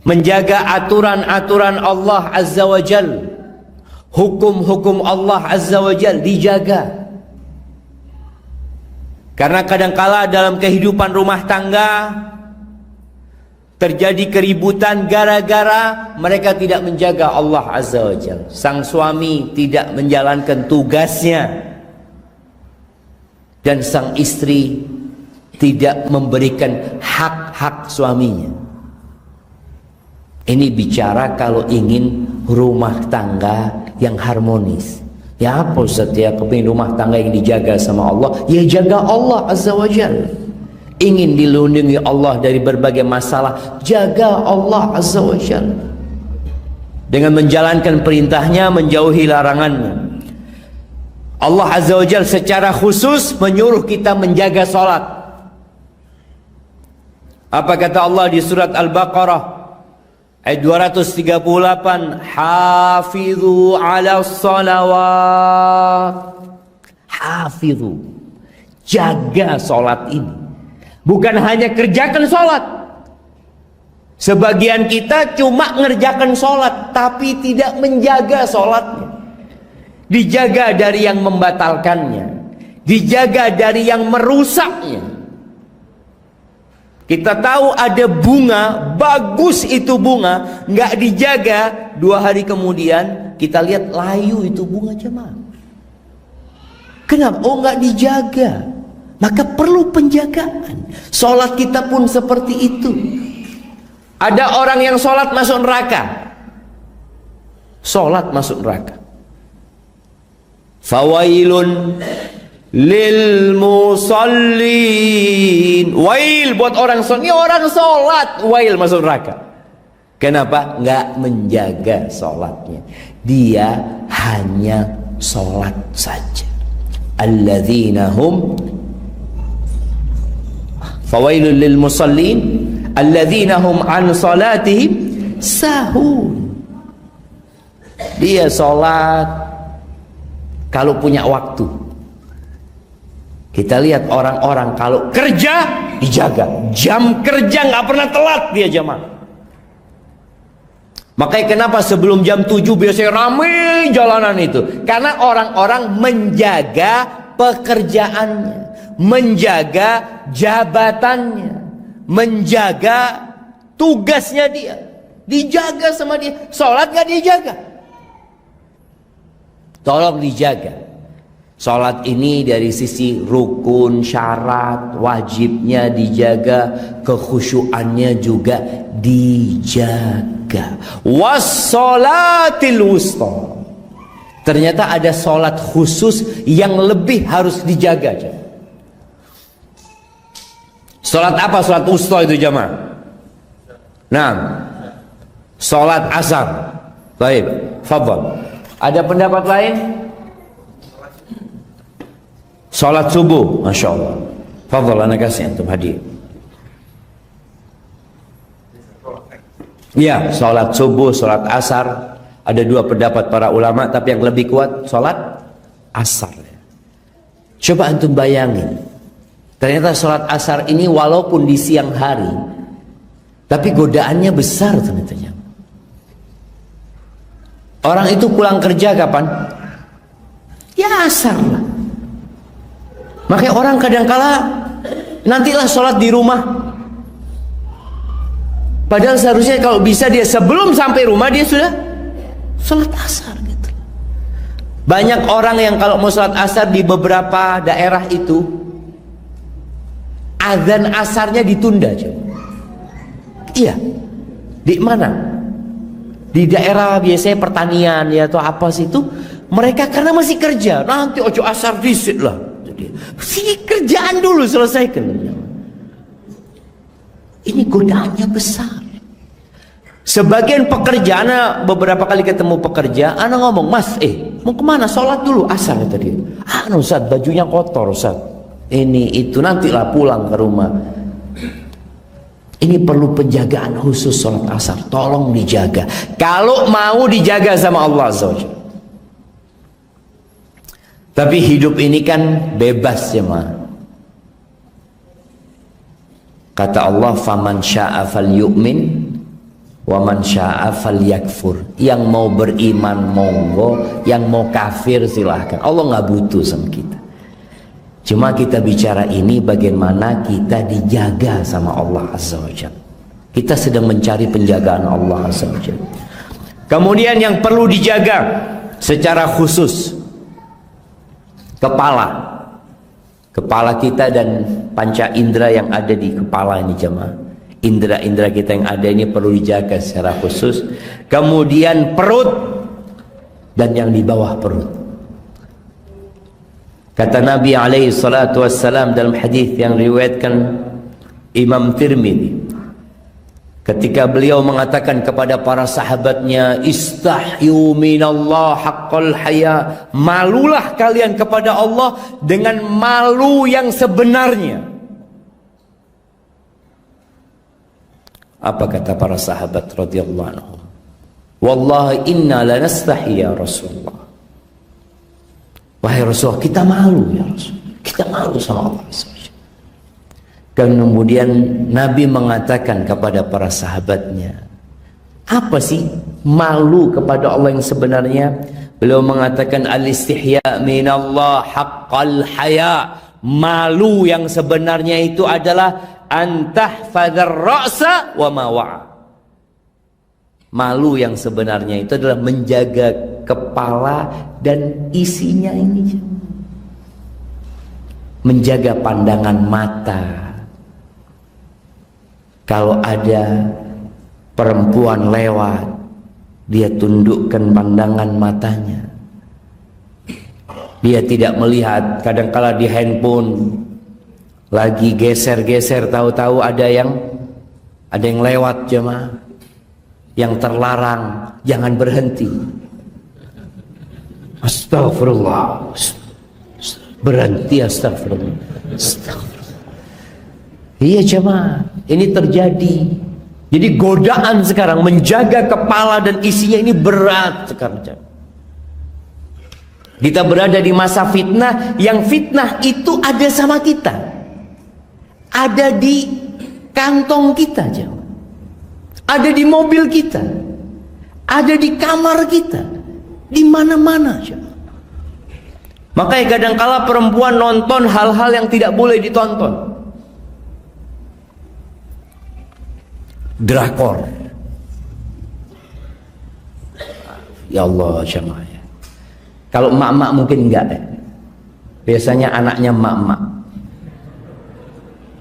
menjaga aturan-aturan Allah azza wa jalla, hukum-hukum Allah azza wa jalla dijaga. Karena kadangkala dalam kehidupan rumah tangga terjadi keributan gara-gara mereka tidak menjaga Allah azza wa jalla. Sang suami tidak menjalankan tugasnya, dan sang istri tidak memberikan hak-hak suaminya. Ini bicara kalau ingin rumah tangga yang harmonis. Ya apa Ustaz ya, kepingin rumah tangga yang dijaga sama Allah, ya jaga Allah Azza wa Jalla. Ingin dilindungi Allah dari berbagai masalah, jaga Allah Azza wa Jalla dengan menjalankan perintahnya, menjauhi larangannya. Allah Azza wa Jalla secara khusus menyuruh kita menjaga salat. Apa kata Allah di surat Al-Baqarah ayat 238? Hafizu ala salawat. Hafizu, jaga salat ini. Bukan hanya kerjakan salat. Sebagian kita cuma ngerjakan salat tapi tidak menjaga salatnya. Dijaga dari yang membatalkannya, dijaga dari yang merusaknya. Kita tahu ada bunga, bagus itu bunga, nggak dijaga, 2 hari kemudian kita lihat layu itu bunga jemaah. Kenapa? Oh, nggak dijaga. Maka perlu penjagaan. Salat kita pun seperti itu. Ada orang yang salat masuk neraka. Salat masuk neraka. Fawailun lil musallin. Wail buat orang salat. Ini orang salat, wail masuk neraka. Kenapa? Nggak menjaga salatnya. Dia hanya salat saja. Alladzina hum fawailul lil musallin alladzina hum an salatihim sahun. Dia salat kalau punya waktu. Kita lihat orang-orang kalau kerja dijaga, jam kerja nggak pernah telat dia jamaah. Makanya kenapa sebelum jam 7 biasanya ramai jalanan itu, karena orang-orang menjaga pekerjaannya, menjaga jabatannya, menjaga tugasnya dia, dijaga sama dia. Salat nggak dijaga, tolong dijaga. Salat ini dari sisi rukun, syarat, wajibnya dijaga, kekhusyuannya juga dijaga. Wassalatil wusta. Ternyata ada salat khusus yang lebih harus dijaga. Salat apa? Salat wusta itu jamaah. Nah, salat asar. Baik, fadhal. Ada pendapat lain? Salat subuh, masya Allah. Fadhal, anak kasih antum hadiah. Ya, salat subuh, salat asar. Ada 2 pendapat para ulama, tapi yang lebih kuat salat asar. Coba antum bayangin, ternyata salat asar ini walaupun di siang hari, tapi godaannya besar ternyata. Orang itu pulang kerja kapan? Ya asar lah. Makanya orang kadangkala nantilah sholat di rumah. Padahal seharusnya kalau bisa dia sebelum sampai rumah dia sudah sholat asar gitu. Banyak orang yang kalau mau sholat asar di beberapa daerah itu azan asarnya ditunda. Iya. Di mana? Di daerah biasanya pertanian ya atau apa sih itu, mereka karena masih kerja, nanti ojo asar disit lah. Sini kerjaan dulu selesaikan. Ini godaannya besar. Sebagian pekerja, ana beberapa kali ketemu pekerja, ana ngomong, Mas, mau kemana? Sholat dulu asar kata dia. Ustaz, bajunya kotor Ustaz. Ini itu nantilah pulang ke rumah. Ini perlu penjagaan khusus sholat asar. Tolong dijaga. Kalau mau dijaga sama Allah Azza wa Jalla. Tapi hidup ini kan bebas ya ma. Kata Allah, faman syaa falyu'min wa man syaa falyakfur. Yang mau beriman monggo, yang mau kafir silahkan. Allah nggak butuh sama kita. Cuma kita bicara ini bagaimana kita dijaga sama Allah Azza wa Jalla. Kita sedang mencari penjagaan Allah Azza wa Jalla. Kemudian yang perlu dijaga secara khusus kepala kita dan panca indera yang ada di kepala ini jemaah. Indra-indra kita yang ada ini perlu dijaga secara khusus. Kemudian perut dan yang di bawah perut. Kata Nabi alaihi salatu wassalam dalam hadis yang riwayatkan Imam Tirmidzi, ketika beliau mengatakan kepada para sahabatnya, istahyu minallah haqqal haya, malulah kalian kepada Allah dengan malu yang sebenarnya. Apa kata para sahabat radhiyallahu anhum? Wallahi inna lanastahi ya Rasulullah. Wahai Rasulullah, kita malu ya Rasul. Kita malu sama Allah. Kemudian Nabi mengatakan kepada para sahabatnya, apa sih malu kepada Allah yang sebenarnya? Beliau mengatakan al-istihya minallah haqqal haya. Malu yang sebenarnya itu adalah antahfadzar ra'sa wa ma wa'a. Malu yang sebenarnya itu adalah menjaga kepala dan isinya ini. Menjaga pandangan mata. Kalau ada perempuan lewat, dia tundukkan pandangan matanya. Dia tidak melihat. Kadang-kala di handphone lagi geser-geser, tahu-tahu ada yang lewat jemaah, yang terlarang, jangan berhenti. Astagfirullah. Berhenti, astagfirullah. Astagfirullah. Iya jemaah, ini terjadi. Jadi godaan sekarang menjaga kepala dan isinya ini berat sekarang. Kita berada di masa fitnah, yang fitnah itu ada sama kita. Ada di kantong kita, jemaah. Ada di mobil kita. Ada di kamar kita. Di mana-mana, jemaah. Makanya kadang-kala perempuan nonton hal-hal yang tidak boleh ditonton. Drakor. Ya Allah, jemaah. Kalau emak-emak mungkin enggak deh. Biasanya anaknya emak-emak.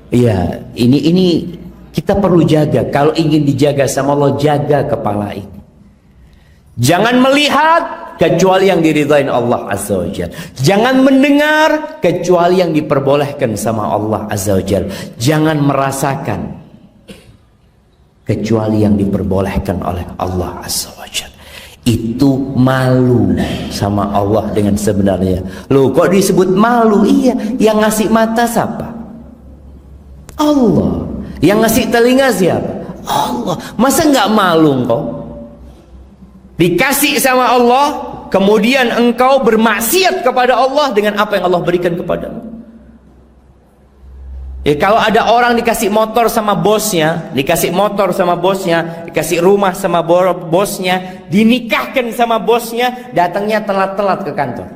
Iya, ini kita perlu jaga. Kalau ingin dijaga sama Allah, jaga kepala ini. Jangan melihat kecuali yang diridhain Allah Azza wa Jalla. Jangan mendengar kecuali yang diperbolehkan sama Allah Azza wa Jalla. Jangan merasakan kecuali yang diperbolehkan oleh Allah Azza wa Jalla. Itu malu sama Allah dengan sebenarnya. Loh, kok disebut malu? Iya, yang ngasih mata siapa? Allah. Yang ngasih telinga siapa? Allah. Masa nggak malu engkau? Dikasih sama Allah, kemudian engkau bermaksiat kepada Allah dengan apa yang Allah berikan kepadamu. Ya, kalau ada orang dikasih motor sama bosnya, dikasih motor sama bosnya, dikasih rumah sama bosnya, dinikahkan sama bosnya, datangnya telat-telat ke kantor.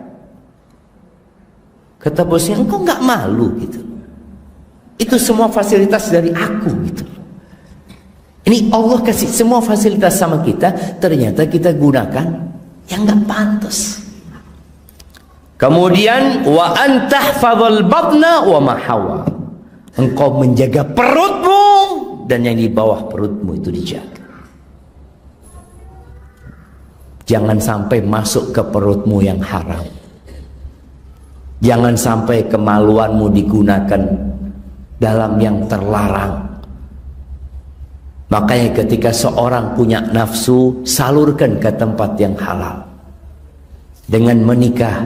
Kata bosnya, engkau nggak malu gitu? Itu semua fasilitas dari aku gitu. Ini Allah kasih semua fasilitas sama kita, ternyata kita gunakan yang nggak pantas. Kemudian wa antahfadzal batna wa ma hawa. Engkau menjaga perutmu dan yang di bawah perutmu itu dijaga. Jangan sampai masuk ke perutmu yang haram. Jangan sampai kemaluanmu digunakan dalam yang terlarang. Makanya ketika seorang punya nafsu, salurkan ke tempat yang halal. Dengan menikah,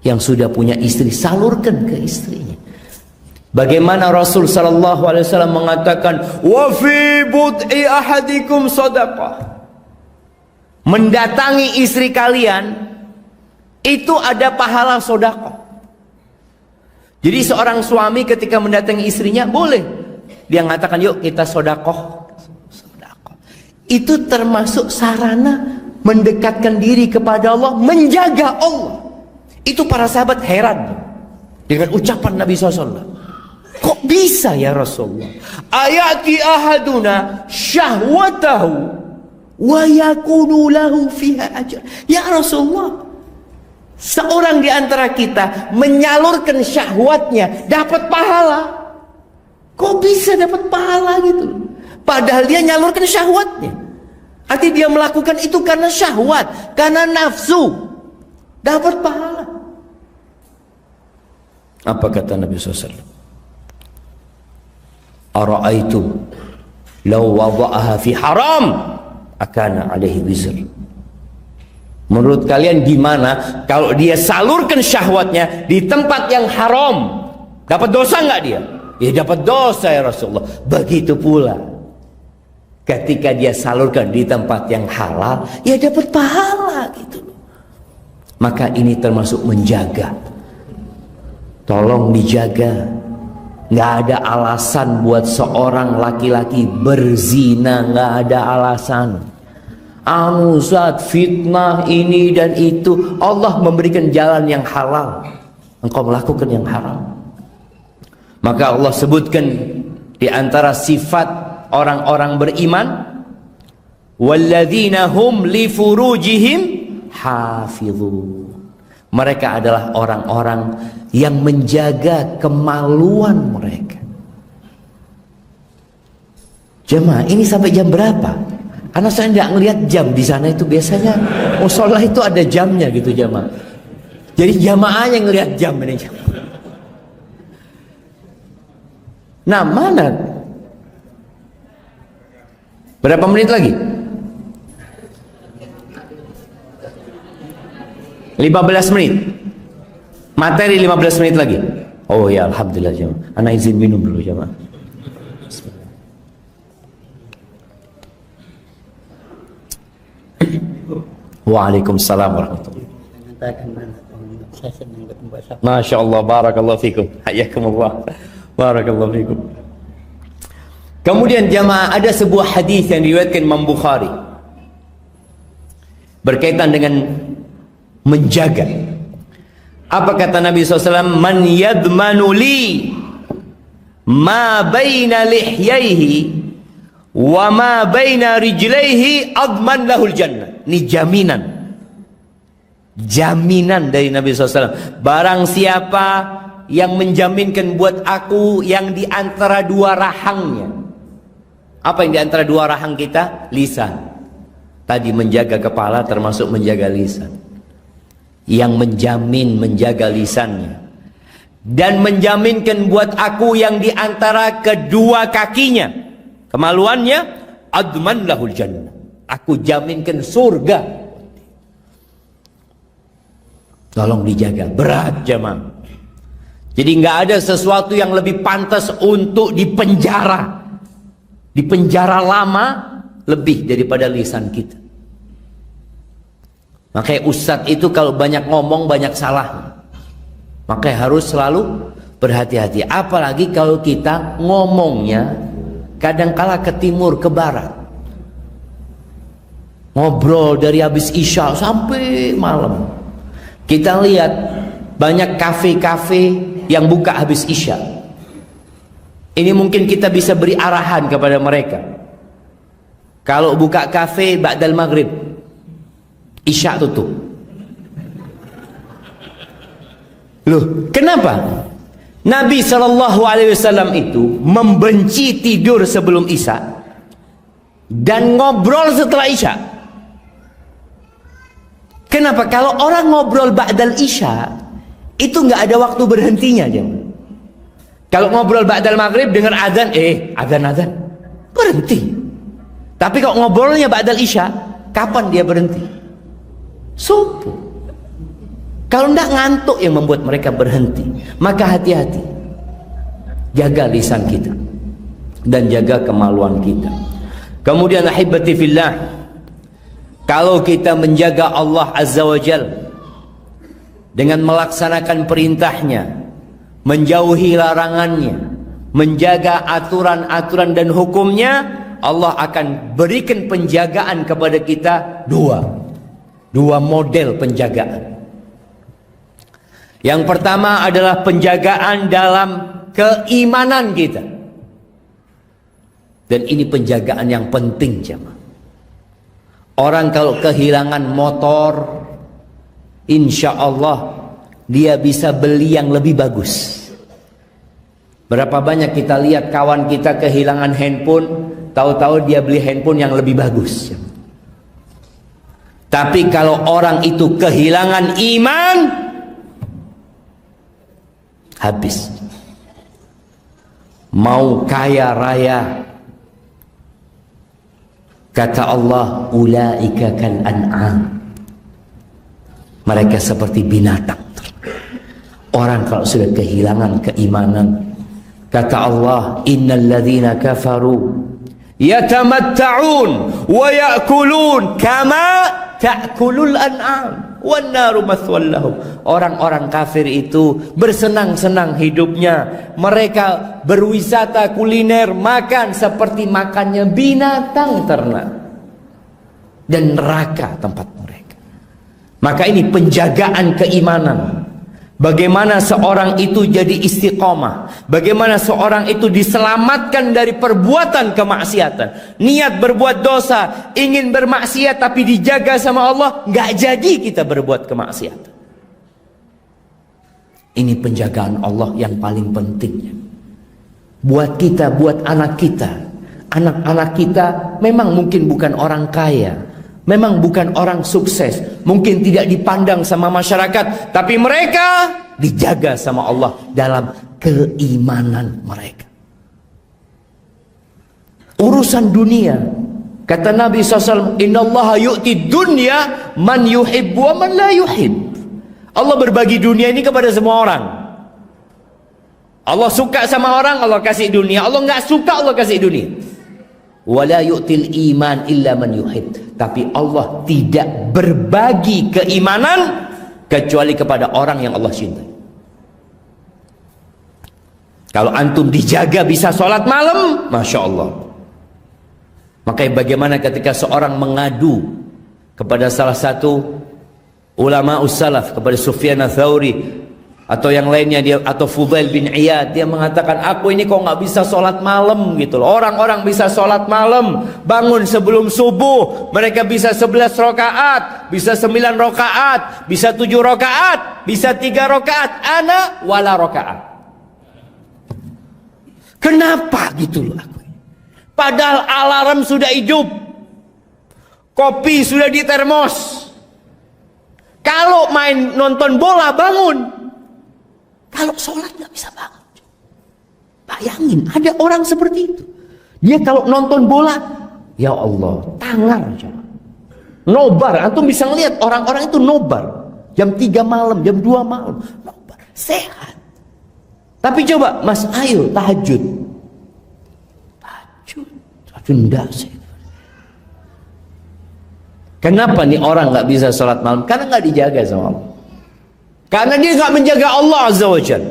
yang sudah punya istri, salurkan ke istrinya. Bagaimana Rasul sallallahu alaihi wasallam mengatakan, wa fi bud'i ahadikum shadaqah. Mendatangi istri kalian itu ada pahala sedekah. Jadi seorang suami ketika mendatangi istrinya boleh dia mengatakan, yuk kita sedekah. Itu termasuk sarana mendekatkan diri kepada Allah, menjaga Allah. Itu para sahabat heran dengan ucapan Nabi SAW. Kok bisa ya Rasulullah? Ayati ahaduna syahwatahu wa yakunu lahu fiha ajr. Ya Rasulullah, seorang di antara kita menyalurkan syahwatnya dapat pahala. Kok bisa dapat pahala gitu? Padahal dia nyalurkan syahwatnya. Artinya dia melakukan itu karena syahwat, karena nafsu. Dapat pahala. Apa kata Nabi SAW? Ara'aitum law wada'aha fi haram akana alaihi wizr. Menurut kalian gimana kalau dia salurkan syahwatnya di tempat yang haram? Dapat dosa nggak dia? Ya dapat dosa ya Rasulullah. Begitu pula ketika dia salurkan di tempat yang halal, ya dapat pahala gitu. Maka ini termasuk menjaga. Tolong dijaga. Nggak ada alasan buat seorang laki-laki berzina, nggak ada alasan. Ustaz, fitnah ini dan itu. Allah memberikan jalan yang halal, engkau melakukan yang haram. Maka Allah sebutkan di antara sifat orang-orang beriman, walladzina hum li furujihim hafizun. Mereka adalah orang-orang yang menjaga kemaluan mereka. Jemaah, ini sampai jam berapa? Karena saya tidak ngelihat jam di sana itu biasanya musola itu ada jamnya gitu jemaah. Jadi jamaahnya ngelihat jam ini. Nah, mana? Berapa menit lagi? 15 menit. Materi 15 menit lagi. Oh ya, alhamdulillah jemaah. Ana izin minum dulu jemaah. Waalaikumsalam warahmatullahi wabarakatuh. Masya Allah, barakallahu fikum. Hayakumullah. Barakallahu fikum. Kemudian jemaah, ada sebuah hadis yang diriwayatkan Imam Bukhari berkaitan dengan menjaga. Apa kata Nabi SAW? Man yadmanu li ma baina lihyaihi wa ma baina rijlaihi adman lahul jannah. Ini jaminan. Jaminan dari Nabi SAW. Barang siapa yang menjaminkan buat aku yang di antara dua rahangnya. Apa yang di antara dua rahang kita? Lisan. Tadi menjaga kepala termasuk menjaga lisan. Yang menjamin menjaga lisannya dan menjaminkan buat aku yang di antara kedua kakinya, kemaluannya, adman lahul jannah, aku jaminkan surga. Tolong dijaga, berat jemaah. Jadi nggak ada sesuatu yang lebih pantas untuk dipenjara, lama lebih daripada lisan kita. Makanya ustadz itu kalau banyak ngomong banyak salah. Makanya harus selalu berhati-hati. Apalagi kalau kita ngomongnya kadangkala ke timur ke barat. Ngobrol dari habis isya sampai malam. Kita lihat banyak kafe-kafe yang buka habis isya. Ini mungkin kita bisa beri arahan kepada mereka. Kalau buka kafe ba'dal maghrib, isya tutup. Loh, kenapa? Nabi SAW itu membenci tidur sebelum isya dan ngobrol setelah isya. Kenapa? Kalau orang ngobrol ba'dal isya itu nggak ada waktu berhentinya dia. Kalau ngobrol ba'dal maghrib dengar azan, azan berhenti. Tapi kalau ngobrolnya ba'dal isya, kapan dia berhenti? Subuh. Kalau tidak ngantuk yang membuat mereka berhenti. Maka hati-hati, jaga lisan kita dan jaga kemaluan kita. Kemudian ahibati fillah, kalau kita menjaga Allah Azza wa Jal dengan melaksanakan perintahnya, menjauhi larangannya, menjaga aturan-aturan dan hukumnya, Allah akan berikan penjagaan kepada kita dua model penjagaan. Yang pertama adalah penjagaan dalam keimanan kita. Dan ini penjagaan yang penting jemaah. Orang kalau kehilangan motor, insya Allah dia bisa beli yang lebih bagus. Berapa banyak kita lihat kawan kita kehilangan handphone, tahu-tahu dia beli handphone yang lebih bagus. Tapi kalau orang itu kehilangan iman, habis. Mau kaya raya, kata Allah, ulaika kal an'am. Mereka seperti binatang. Orang kalau sudah kehilangan keimanan, kata Allah, innal ladzina kafaru yatamatta'un wa ya'kulun kama ta'kulul an'am wan naru mathwal lahum. Orang-orang kafir itu bersenang-senang hidupnya, mereka berwisata kuliner, makan seperti makannya binatang ternak, dan neraka tempat mereka. Maka ini penjagaan keimanan. Bagaimana seorang itu jadi istiqomah, bagaimana seorang itu diselamatkan dari perbuatan kemaksiatan. Niat berbuat dosa, ingin bermaksiat tapi dijaga sama Allah, nggak jadi kita berbuat kemaksiatan. Ini penjagaan Allah yang paling pentingnya. Buat kita, buat anak kita. Anak-anak kita memang mungkin bukan orang kaya, memang bukan orang sukses, mungkin tidak dipandang sama masyarakat, tapi mereka dijaga sama Allah dalam keimanan mereka. Urusan dunia, kata Nabi SAW, innallaha yu'ti dunya man yuhib wa man la yuhib. Allah berbagi dunia ini kepada semua orang. Allah suka sama orang, Allah kasih dunia. Allah nggak suka, Allah kasih dunia. Wala yu'til iman illa man yuhib. Tapi Allah tidak berbagi keimanan kecuali kepada orang yang Allah cintai. Kalau antum dijaga bisa sholat malam, Masya Allah. Makanya bagaimana ketika seorang mengadu kepada salah satu ulama ussalaf, kepada Sufyan ats-Tsauri atau yang lainnya, dia atau Fudail bin Iyad, dia mengatakan, aku ini kok nggak bisa sholat malam gitu loh. Orang-orang bisa sholat malam, bangun sebelum subuh, mereka bisa 11 rakaat, bisa 9 rakaat, bisa 7 rakaat, bisa 3 rakaat, ana wala rakaat. Kenapa gitu loh aku? Padahal alarm sudah hidup, kopi sudah di termos. Kalau main nonton bola bangun, kalau sholat nggak bisa bangun. Bayangin, ada orang seperti itu. Dia kalau nonton bola, ya Allah, tangan aja. Nobar, antum bisa ngelihat orang-orang itu nobar. Jam 3 malam, jam 2 malam, nobar. Sehat. Tapi coba, Mas, ayo tahajud. Tahajud enggak sih. Kenapa nih orang nggak bisa sholat malam? Karena nggak dijaga sama Allah. Karena dia nggak menjaga Allah Azza wa Jalla.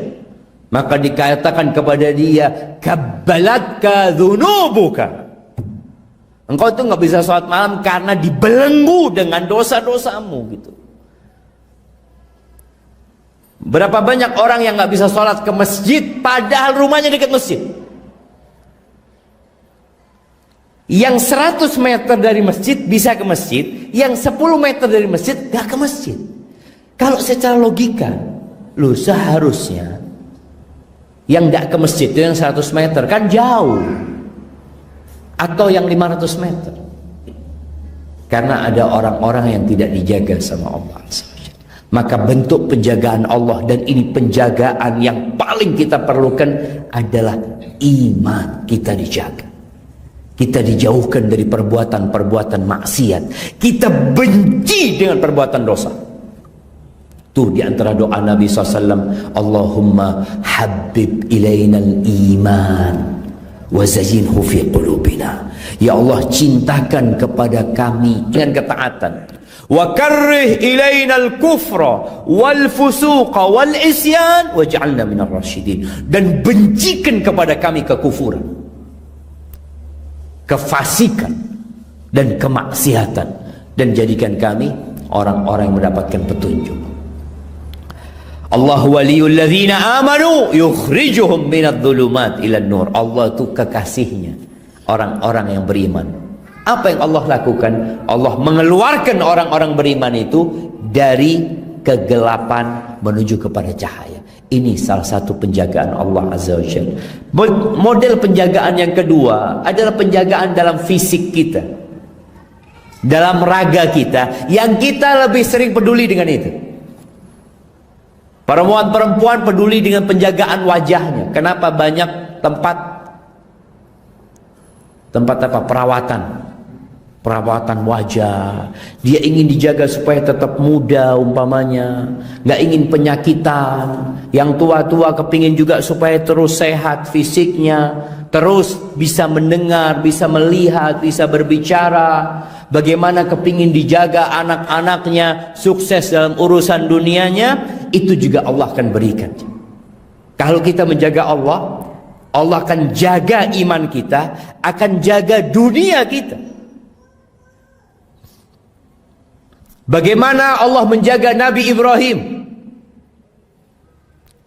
Maka dikatakan kepada dia, kabbalatka dzunubuka. Engkau tuh nggak bisa sholat malam karena dibelenggu dengan dosa-dosamu gitu. Berapa banyak orang yang nggak bisa sholat ke masjid padahal rumahnya dekat masjid. Yang 100 meter dari masjid bisa ke masjid, yang 10 meter dari masjid gak ke masjid. Kalau secara logika, lu seharusnya yang gak ke masjid itu yang 100 meter kan jauh, atau yang 500 meter. Karena ada orang-orang yang tidak dijaga sama Allah. Maka bentuk penjagaan Allah, dan ini penjagaan yang paling kita perlukan adalah iman kita dijaga. Kita dijauhkan dari perbuatan-perbuatan maksiat. Kita benci dengan perbuatan dosa. Tuh di antara doa Nabi SAW, Allahumma habib ilainal iman wa zayyinhu fi qulubina. Ya Allah, cintakan kepada kami dengan ketaatan. Wa karrih ilainal kufra wal fusuqa wal isyan waj'alna minar rasyidin. Dan bencikan kepada kami kekufuran, kefasikan, dan kemaksiatan, dan jadikan kami orang-orang yang mendapatkan petunjuk. Allah waliyul ladzina amanu yukhrijuhum minadh dhulumat ilan nur. Allah itu kekasihnya orang-orang yang beriman. Apa yang Allah lakukan? Allah mengeluarkan orang-orang beriman itu dari kegelapan menuju kepada cahaya. Ini salah satu penjagaan Allah Azza wa Jalla. Model penjagaan yang kedua adalah penjagaan dalam fisik kita, dalam raga kita, yang kita lebih sering peduli dengan itu. Perempuan-perempuan peduli dengan penjagaan wajahnya. Kenapa banyak tempat apa? Perawatan wajah. Dia ingin dijaga supaya tetap muda umpamanya, nggak ingin penyakitan. Yang tua-tua kepingin juga supaya terus sehat fisiknya, terus bisa mendengar, bisa melihat, bisa berbicara. Bagaimana kepingin dijaga anak-anaknya sukses dalam urusan dunianya, itu juga Allah akan berikan. Kalau kita menjaga Allah, Allah akan jaga iman kita, akan jaga dunia kita. Bagaimana Allah menjaga Nabi Ibrahim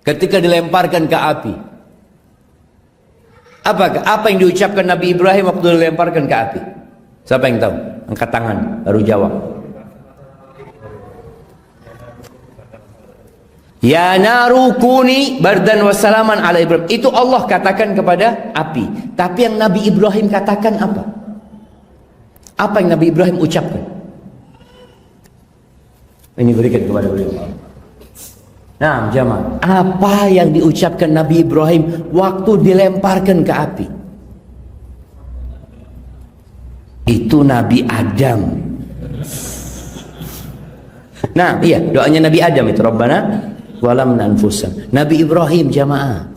ketika dilemparkan ke api? Apa yang diucapkan Nabi Ibrahim waktu dilemparkan ke api? Siapa yang tahu? Angkat tangan, baru jawab. Ya naru kuni bardan wassalaman ala Ibrahim. Itu Allah katakan kepada api. Tapi yang Nabi Ibrahim katakan apa? Apa yang Nabi Ibrahim ucapkan? Ini berikan kepada beliau. Nah, jamaah, apa yang diucapkan Nabi Ibrahim waktu dilemparkan ke api? Itu Nabi Adam. Nah, iya, doanya Nabi Adam itu, Rabbana walamna anfusana. Nabi Ibrahim, jamaah,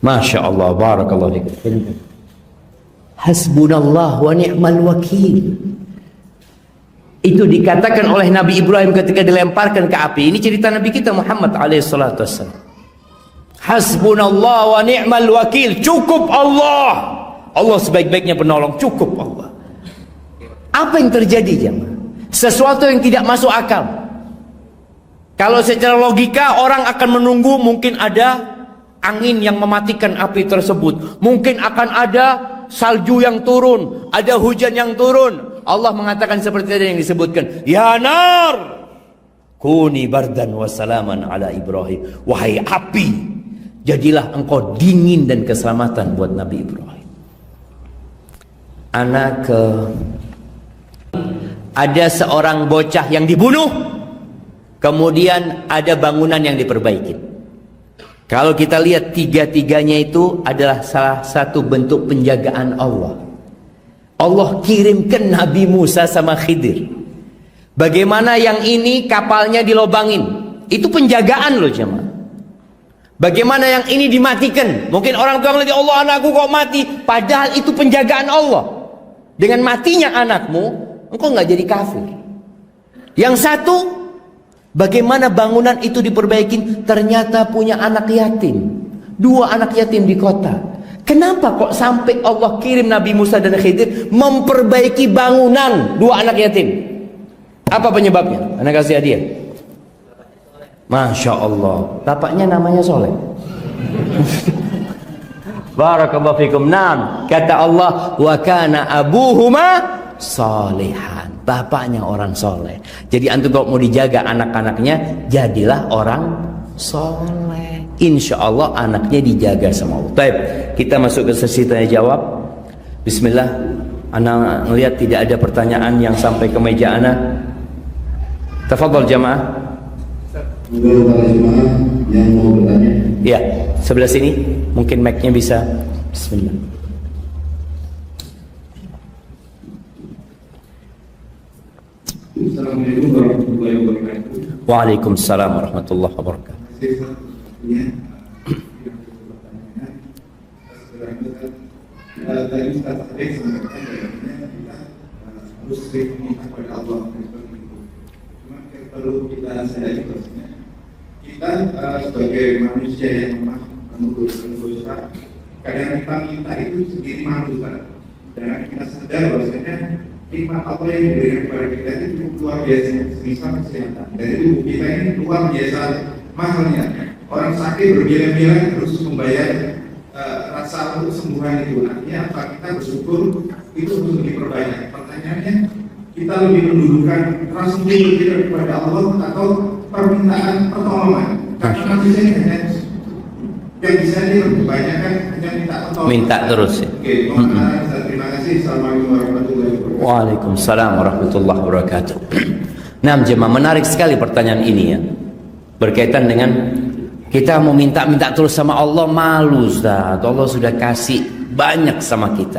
Masya Allah, barakallahu fikum. Hasbunallah wa ni'mal wakil. Itu dikatakan oleh Nabi Ibrahim ketika dilemparkan ke api. Ini cerita Nabi kita Muhammad alaihissalatu wassalam. Hasbunallah wa ni'mal wakil. Cukup Allah. Allah sebaik-baiknya penolong. Cukup Allah. Apa yang terjadi, jemaah? Sesuatu yang tidak masuk akal. Kalau secara logika orang akan menunggu, mungkin ada angin yang mematikan api tersebut, mungkin akan ada salju yang turun, ada hujan yang turun. Allah mengatakan seperti tadi yang disebutkan, ya nar kuni bardan wassalaman ala Ibrahim. Wahai api, jadilah engkau dingin dan keselamatan buat Nabi Ibrahim. Ada seorang bocah yang dibunuh, kemudian ada bangunan yang diperbaiki. Kalau kita lihat tiga-tiganya itu adalah salah satu bentuk penjagaan Allah. Allah kirimkan Nabi Musa sama Khidir. Bagaimana yang ini kapalnya dilobangin, itu penjagaan loh jemaah. Bagaimana yang ini dimatikan, mungkin orang tua ngeliat, Allah anakku kok mati, padahal itu penjagaan Allah. Dengan matinya anakmu, engkau nggak jadi kafir. Yang satu, bagaimana bangunan itu diperbaiki, ternyata punya anak yatim, 2 anak yatim di kota. Kenapa kok sampai Allah kirim Nabi Musa dan Khidir memperbaiki bangunan 2 anak yatim? Apa penyebabnya? Anak kasih hadiah. Masya Allah, bapaknya namanya Soleh. Barakallahu fikum. Naam, kata Allah, wa kana abuhuma salihan. Bapaknya orang soleh. Jadi antum kalau mau dijaga anak-anaknya, jadilah orang soleh. Insya Allah anaknya dijaga sama Allah. Baik, kita masuk ke sesi tanya jawab. Bismillah. Ana melihat tidak ada pertanyaan yang sampai ke meja ana. Tafadhol jamaah. Untuk para jemaah yang mau bertanya. Ya, sebelah sini. Mungkin mic-nya bisa. Bismillah. Assalamualaikum warahmatullahi wabarakatuh. Waalaikumsalam warahmatullahi wabarakatuh. Tadi Ustaz Alex mengatakan kita harus sering minta kepada Allah. Cuma perlu kita sadari bahwasanya kita sebagai manusia yang lemah, menurutkan dosa, kadang kita minta itu sendiri malu kan. Dan kita sadar bahwasanya nikmat Allah yang diberikan kepada kita itu cukup luar biasa, misal kesehatan. Dan tubuh kita ini luar biasa mahalnya. Orang sakit berbilang-bilang harus membayar rasa untuk kesembuhan itu. Artinya apa? Kita bersyukur itu harus diperbanyak. Pertanyaannya, kita lebih mendulukan rasa syukur kita kepada Allah atau permintaan pertolongan? Karena manusia ini hanya yang bisa dia kebanyakan hanya minta pertolongan. Minta terus ya. Oke, terima kasih. Assalamualaikum warahmatullahi wabarakatuh. Waalaikumsalam warahmatullahi wabarakatuh. Nah, jemaah, menarik sekali pertanyaan ini ya. Berkaitan dengan kita mau minta terus sama Allah, malu Ustaz. Allah sudah kasih banyak sama kita.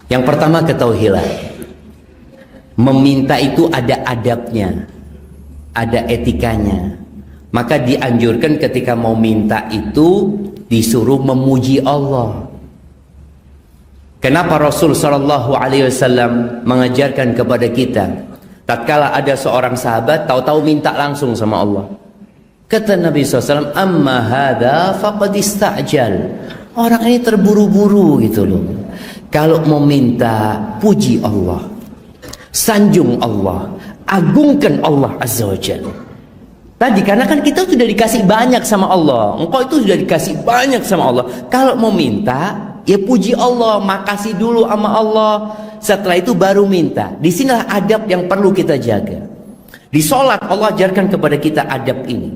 Yang pertama, ketahuilah, meminta itu ada adabnya, ada etikanya. Maka dianjurkan ketika mau minta itu disuruh memuji Allah. Kenapa Rasul sallallahu alaihi wasallam mengajarkan kepada kita, tatkala ada seorang sahabat tahu-tahu minta langsung sama Allah. Kata Nabi SAW, amma hadha faqad istajal. Orang ini terburu-buru gitu loh. Kalau mau minta, puji Allah, sanjung Allah, agungkan Allah Azza wa Jalla. Tadi karena kan kita sudah dikasih banyak sama Allah, engkau itu sudah dikasih banyak sama Allah. Kalau mau minta, ya puji Allah, makasih dulu sama Allah. Setelah itu baru minta. Disinilah adab yang perlu kita jaga. Di sholat Allah ajarkan kepada kita adab ini.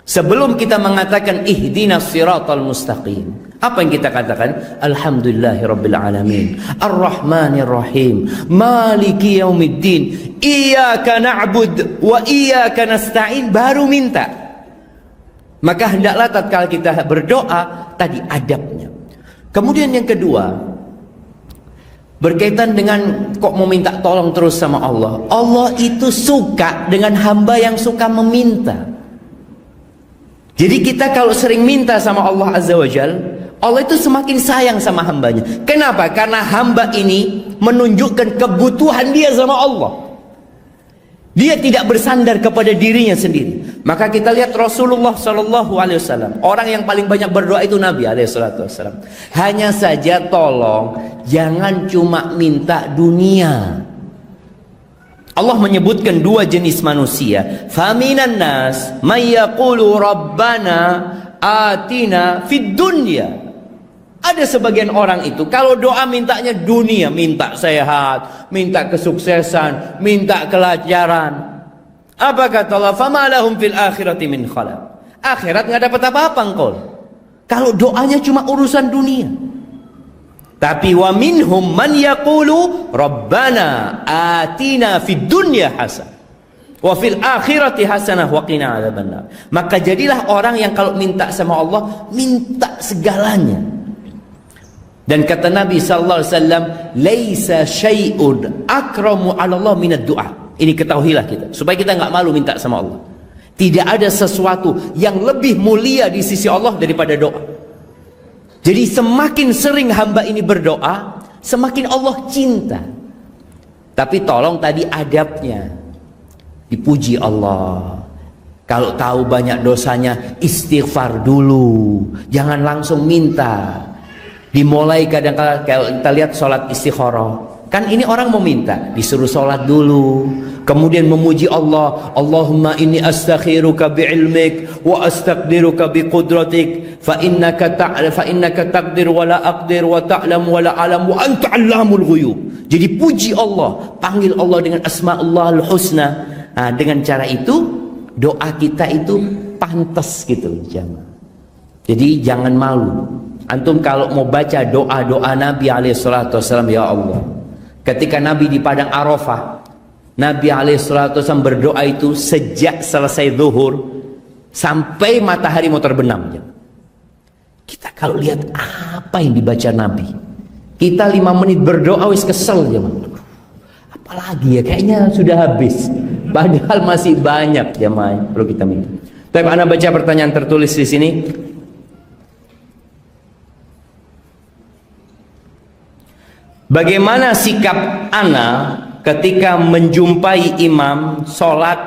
Sebelum kita mengatakan ihdinas siratal mustaqim, apa yang kita katakan? Alhamdulillahirabbil alamin, arrahmanir rahim, maliki yaumiddin, iyyaka na'bud wa iyyaka nasta'in, baru minta. Maka hendaklah tatkala kita berdoa tadi adabnya. Kemudian yang kedua, berkaitan dengan kok mau minta tolong terus sama Allah. Allah itu suka dengan hamba yang suka meminta. Jadi kita kalau sering minta sama Allah Azza wa Jal, Allah itu semakin sayang sama hambanya. Kenapa? Karena hamba ini menunjukkan kebutuhan dia sama Allah. Dia tidak bersandar kepada dirinya sendiri. Maka kita lihat Rasulullah SAW, orang yang paling banyak berdoa itu Nabi SAW. Hanya saja tolong jangan cuma minta dunia. Allah menyebutkan dua jenis manusia. Faminan nas may yaqulu rabbana atina fid dunya. Ada sebagian orang itu kalau doa mintanya dunia, minta sehat, minta kesuksesan, minta kelancaran. Apa kata Allah? Fama lahum fil akhirati min khalaq. Akhirat nggak dapat apa-apa engkau. Kalau doanya cuma urusan dunia. Tapi wa minhum man yaqulu rabbana atina fid dunya hasanah wa fil akhirati hasanah wa qina adzabannar. Maka jadilah orang yang kalau minta sama Allah minta segalanya. Dan kata Nabi sallallahu alaihi wasallam, laisa syai'un akramu 'ala Allah minad du'a. Ini ketahuilah kita supaya kita enggak malu minta sama Allah. Tidak ada sesuatu yang lebih mulia di sisi Allah daripada doa. Jadi semakin sering hamba ini berdoa, semakin Allah cinta. Tapi tolong tadi adabnya, dipuji Allah. Kalau tahu banyak dosanya, istighfar dulu, jangan langsung minta. Dimulai kadang-kadang kita lihat sholat istikharah. Kan ini orang mau minta, disuruh sholat dulu, kemudian memuji Allah. Allahumma inni astakhiruka bi'ilmik wa astaqdiruka biqudratik fa innaka taqdir wa la aqdir wa ta'lam wa la alam wa anta 'allamul ghuyub. Jadi puji Allah, panggil Allah dengan asma'ullahul husna. Nah, dengan cara itu doa kita itu pantas gitu jemaah. Jadi jangan malu. Antum kalau mau baca doa-doa Nabi alaihissalam, ya Allah, ketika Nabi di padang Arafah, Nabi alaihissalam berdoa itu sejak selesai zuhur sampai matahari mau terbenam. Kita kalau lihat apa yang dibaca Nabi, kita 5 menit berdoa wis kesel jemaah. Apalagi ya, kayaknya sudah habis. Padahal masih banyak jemaah perlu kita minta. Tapi Anda baca pertanyaan tertulis di sini. Bagaimana sikap ana ketika menjumpai imam sholat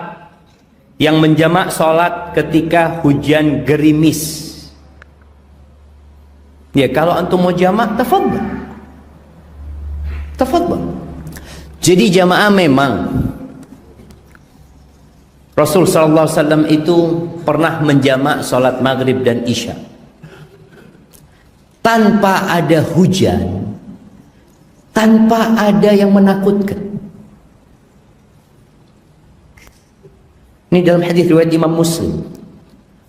yang menjamak sholat ketika hujan gerimis? Ya kalau antum mau jamak, tafadhal. Tafadhal. Jadi jamaah memang Rasul sallallahu alaihi wasallam itu pernah menjamak sholat maghrib dan isya tanpa ada hujan. tanpa ada yang menakutkan. Ini dalam hadis riwayat Imam Muslim,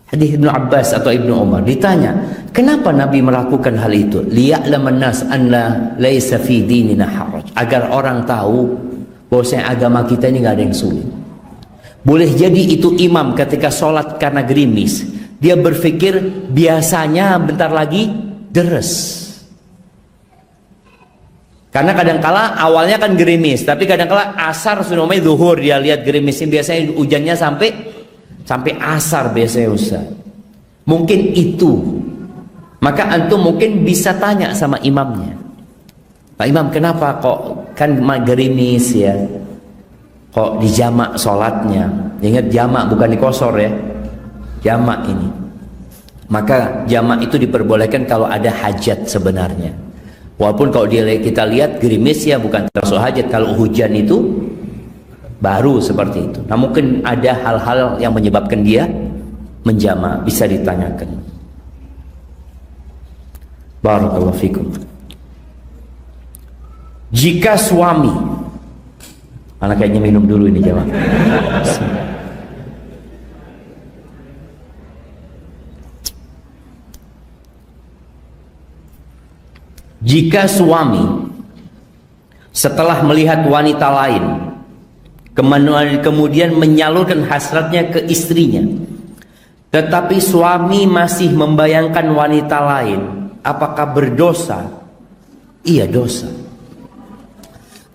hadis Ibnu Abbas atau Ibnu Umar, ditanya, kenapa Nabi melakukan hal itu? Liya'laman nas anna laisa fi dinina haraj, agar orang tahu bahwasanya agama kita ini nggak ada yang sulit. Boleh jadi itu imam ketika sholat karena gerimis, dia berpikir biasanya bentar lagi deres. Karena kadangkala awalnya kan gerimis, tapi kadangkala asar sudah mulai zuhur dia lihat gerimisnya, biasanya hujannya sampai asar biasanya Ustaz. Mungkin itu. Maka antum mungkin bisa tanya sama imamnya. Pak Imam, kenapa kok kan gerimis ya? Kok dijamak sholatnya? Ingat jamak bukan dikosor ya. Jamak ini. Maka jamak itu diperbolehkan kalau ada hajat sebenarnya. Walaupun kalau kita lihat gerimis ya bukan termasuk hajat. Kalau hujan itu baru seperti itu. Nah mungkin ada hal-hal yang menyebabkan dia menjamak, bisa ditanyakan. Barakallahu fikum. Jika suami, anak kayaknya minum dulu ini jamaah. Jika suami setelah melihat wanita lain kemudian menyalurkan hasratnya ke istrinya, tetapi suami masih membayangkan wanita lain, apakah berdosa? Iya, dosa.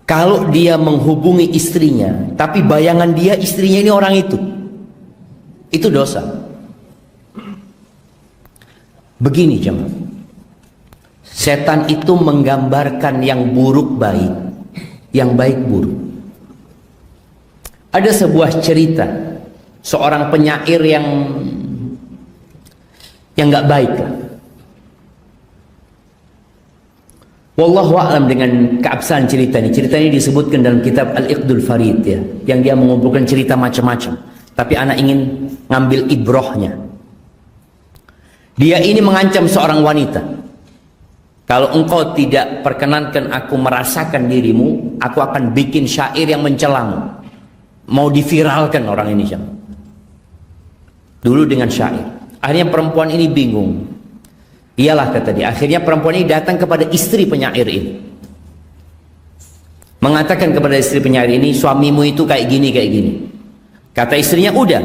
Kalau dia menghubungi istrinya tapi bayangan dia istrinya ini orang itu dosa. Begini jemaah, setan itu menggambarkan yang buruk baik, yang baik buruk. Ada sebuah cerita seorang penyair yang nggak baik lah. Wallahu a'lam dengan keabsahan cerita ini. Cerita ini disebutkan dalam kitab Al-Iqdul Farid ya, yang dia mengumpulkan cerita macam-macam. Tapi anak ingin ngambil ibrohnya. Dia ini mengancam seorang wanita. Kalau engkau tidak perkenankan aku merasakan dirimu, aku akan bikin syair yang mencelamu. Mau diviralkan orang ini. Dulu dengan syair. Akhirnya perempuan ini bingung. Iyalah kata dia. Akhirnya perempuan ini datang kepada istri penyair ini. Mengatakan kepada istri penyair ini, suamimu itu kayak gini, kayak gini. Kata istrinya, udah.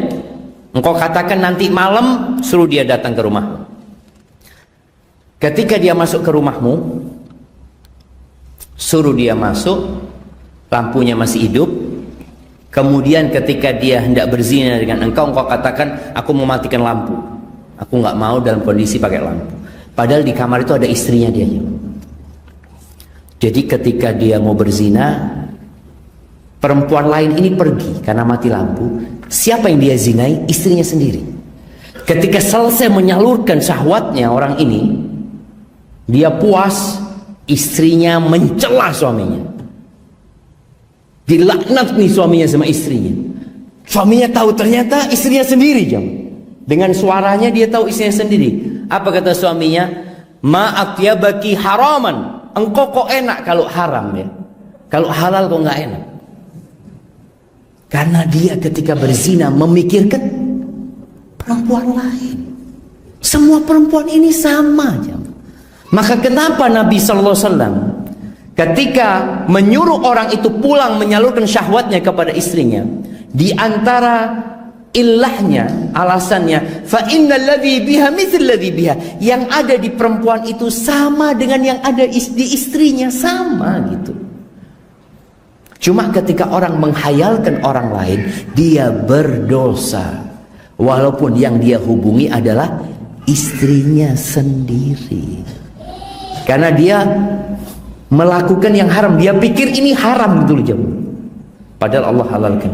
Engkau katakan nanti malam, suruh dia datang ke rumahmu. Ketika dia masuk ke rumahmu, suruh dia masuk, lampunya masih hidup. Kemudian ketika dia hendak berzina dengan engkau katakan, aku mematikan lampu. Aku nggak mau dalam kondisi pakai lampu. Padahal di kamar itu ada istrinya dia. Jadi ketika dia mau berzina, perempuan lain ini pergi karena mati lampu. Siapa yang dia zinai? Istrinya sendiri. Ketika selesai menyalurkan syahwatnya orang ini, dia puas, istrinya mencela suaminya. Dilaknat nih suaminya sama istrinya. Suaminya tahu ternyata istrinya sendiri jam. Dengan suaranya dia tahu istrinya sendiri. Apa kata suaminya? Ma'atyabaki haraman. Engkau kok enak kalau haram ya. Kalau halal kok nggak enak. Karena dia ketika berzina memikirkan perempuan lain. Semua perempuan ini sama aja. Maka kenapa Nabi Sallallahu Alaihi Wasallam ketika menyuruh orang itu pulang menyalurkan syahwatnya kepada istrinya, di antara illahnya, alasannya, fa innal ladzi biha mithl ladzi biha, yang ada di perempuan itu sama dengan yang ada di istrinya, sama gitu. Cuma ketika orang menghayalkan orang lain, dia berdosa walaupun yang dia hubungi adalah istrinya sendiri. Karena dia melakukan yang haram, dia pikir ini haram gitu loh, padahal Allah halalkan.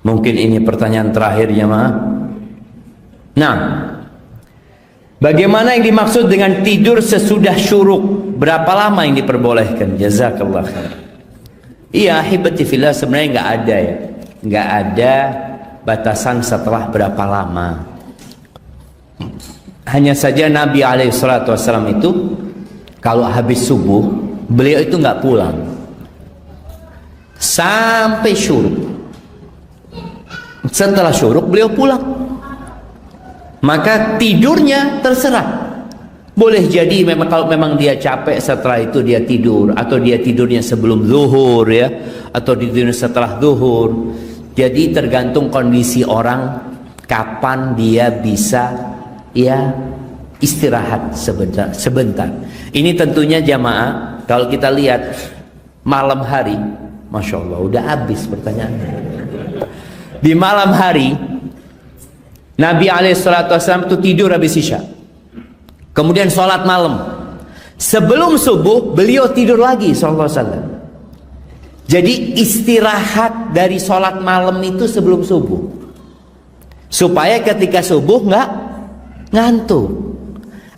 Mungkin ini pertanyaan terakhir jemaah. Nah, bagaimana yang dimaksud dengan tidur sesudah syuruk? Berapa lama yang diperbolehkan? Jazakallah khair. Iya, hibati fillah, sebenarnya nggak ada ya, nggak ada batasan setelah berapa lama. Hanya saja Nabi SAW itu kalau habis subuh beliau itu nggak pulang sampai syuruk. Setelah syuruk beliau pulang. Maka tidurnya terserah. Boleh jadi memang kalau memang dia capek setelah itu dia tidur, atau dia tidurnya sebelum zuhur ya, atau tidurnya setelah zuhur. Jadi tergantung kondisi orang kapan dia bisa ya istirahat sebentar. Ini tentunya jamaah kalau kita lihat malam hari, Masya Allah udah habis pertanyaannya. Di malam hari Nabi SAW itu tidur habis isya. Kemudian sholat malam. Sebelum subuh beliau tidur lagi SAW. Jadi istirahat dari sholat malam itu sebelum subuh, supaya ketika subuh nggak ngantuk.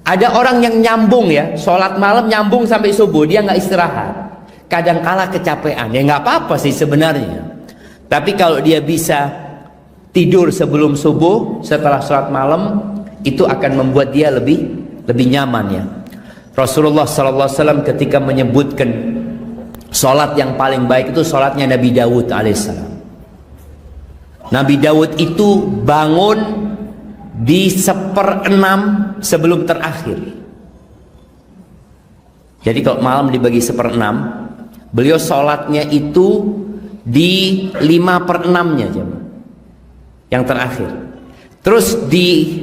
Ada orang yang nyambung ya, sholat malam nyambung sampai subuh, dia nggak istirahat. Kadangkala kecapean, ya nggak apa-apa sih sebenarnya. Tapi kalau dia bisa tidur sebelum subuh setelah sholat malam, itu akan membuat dia lebih nyaman ya. Rasulullah SAW ketika menyebutkan sholat yang paling baik itu sholatnya Nabi Dawud alaihissalam. Nabi Dawud itu bangun di 1/6 sebelum terakhir. Jadi kalau malam dibagi 1/6, beliau sholatnya itu di 5/6-nya yang terakhir. Terus di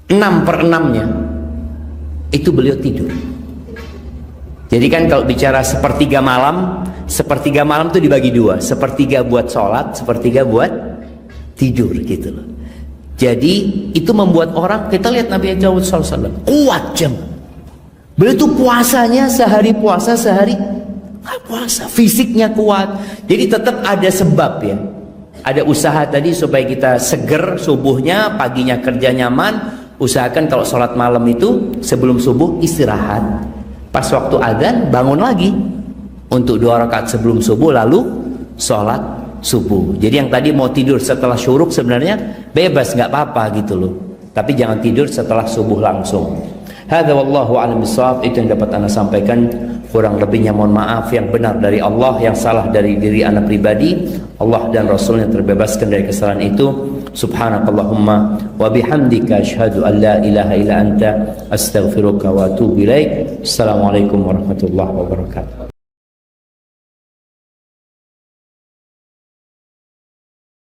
6/6-nya itu beliau tidur. Jadi kan kalau bicara sepertiga malam itu dibagi dua, sepertiga buat sholat, sepertiga buat tidur gitu loh. Jadi itu membuat orang, kita lihat Nabi Dawud SAW kuat jam. Beliau tuh puasanya sehari puasa, sehari nggak puasa, fisiknya kuat. Jadi tetap ada sebab ya. Ada usaha tadi supaya kita seger subuhnya, paginya kerja nyaman. Usahakan kalau sholat malam itu sebelum subuh istirahat. Pas waktu adzan bangun lagi untuk 2 rakaat sebelum subuh, lalu sholat subuh. Jadi yang tadi mau tidur setelah syuruk sebenarnya bebas, nggak apa-apa gitu loh. Tapi jangan tidur setelah subuh langsung. Hadza wallahu a'lam bishawab. Itu yang dapat Anda sampaikan. Kurang lebihnya mohon maaf. Yang benar dari Allah, yang salah dari diri Anda pribadi. Allah dan Rasulnya terbebaskan dari kesalahan itu. Subhanakallahumma wa bihamdika asyhadu an la ilaha illa anta astaghfiruka wa atubu ilaik. Assalamualaikum warahmatullahi wabarakatuh.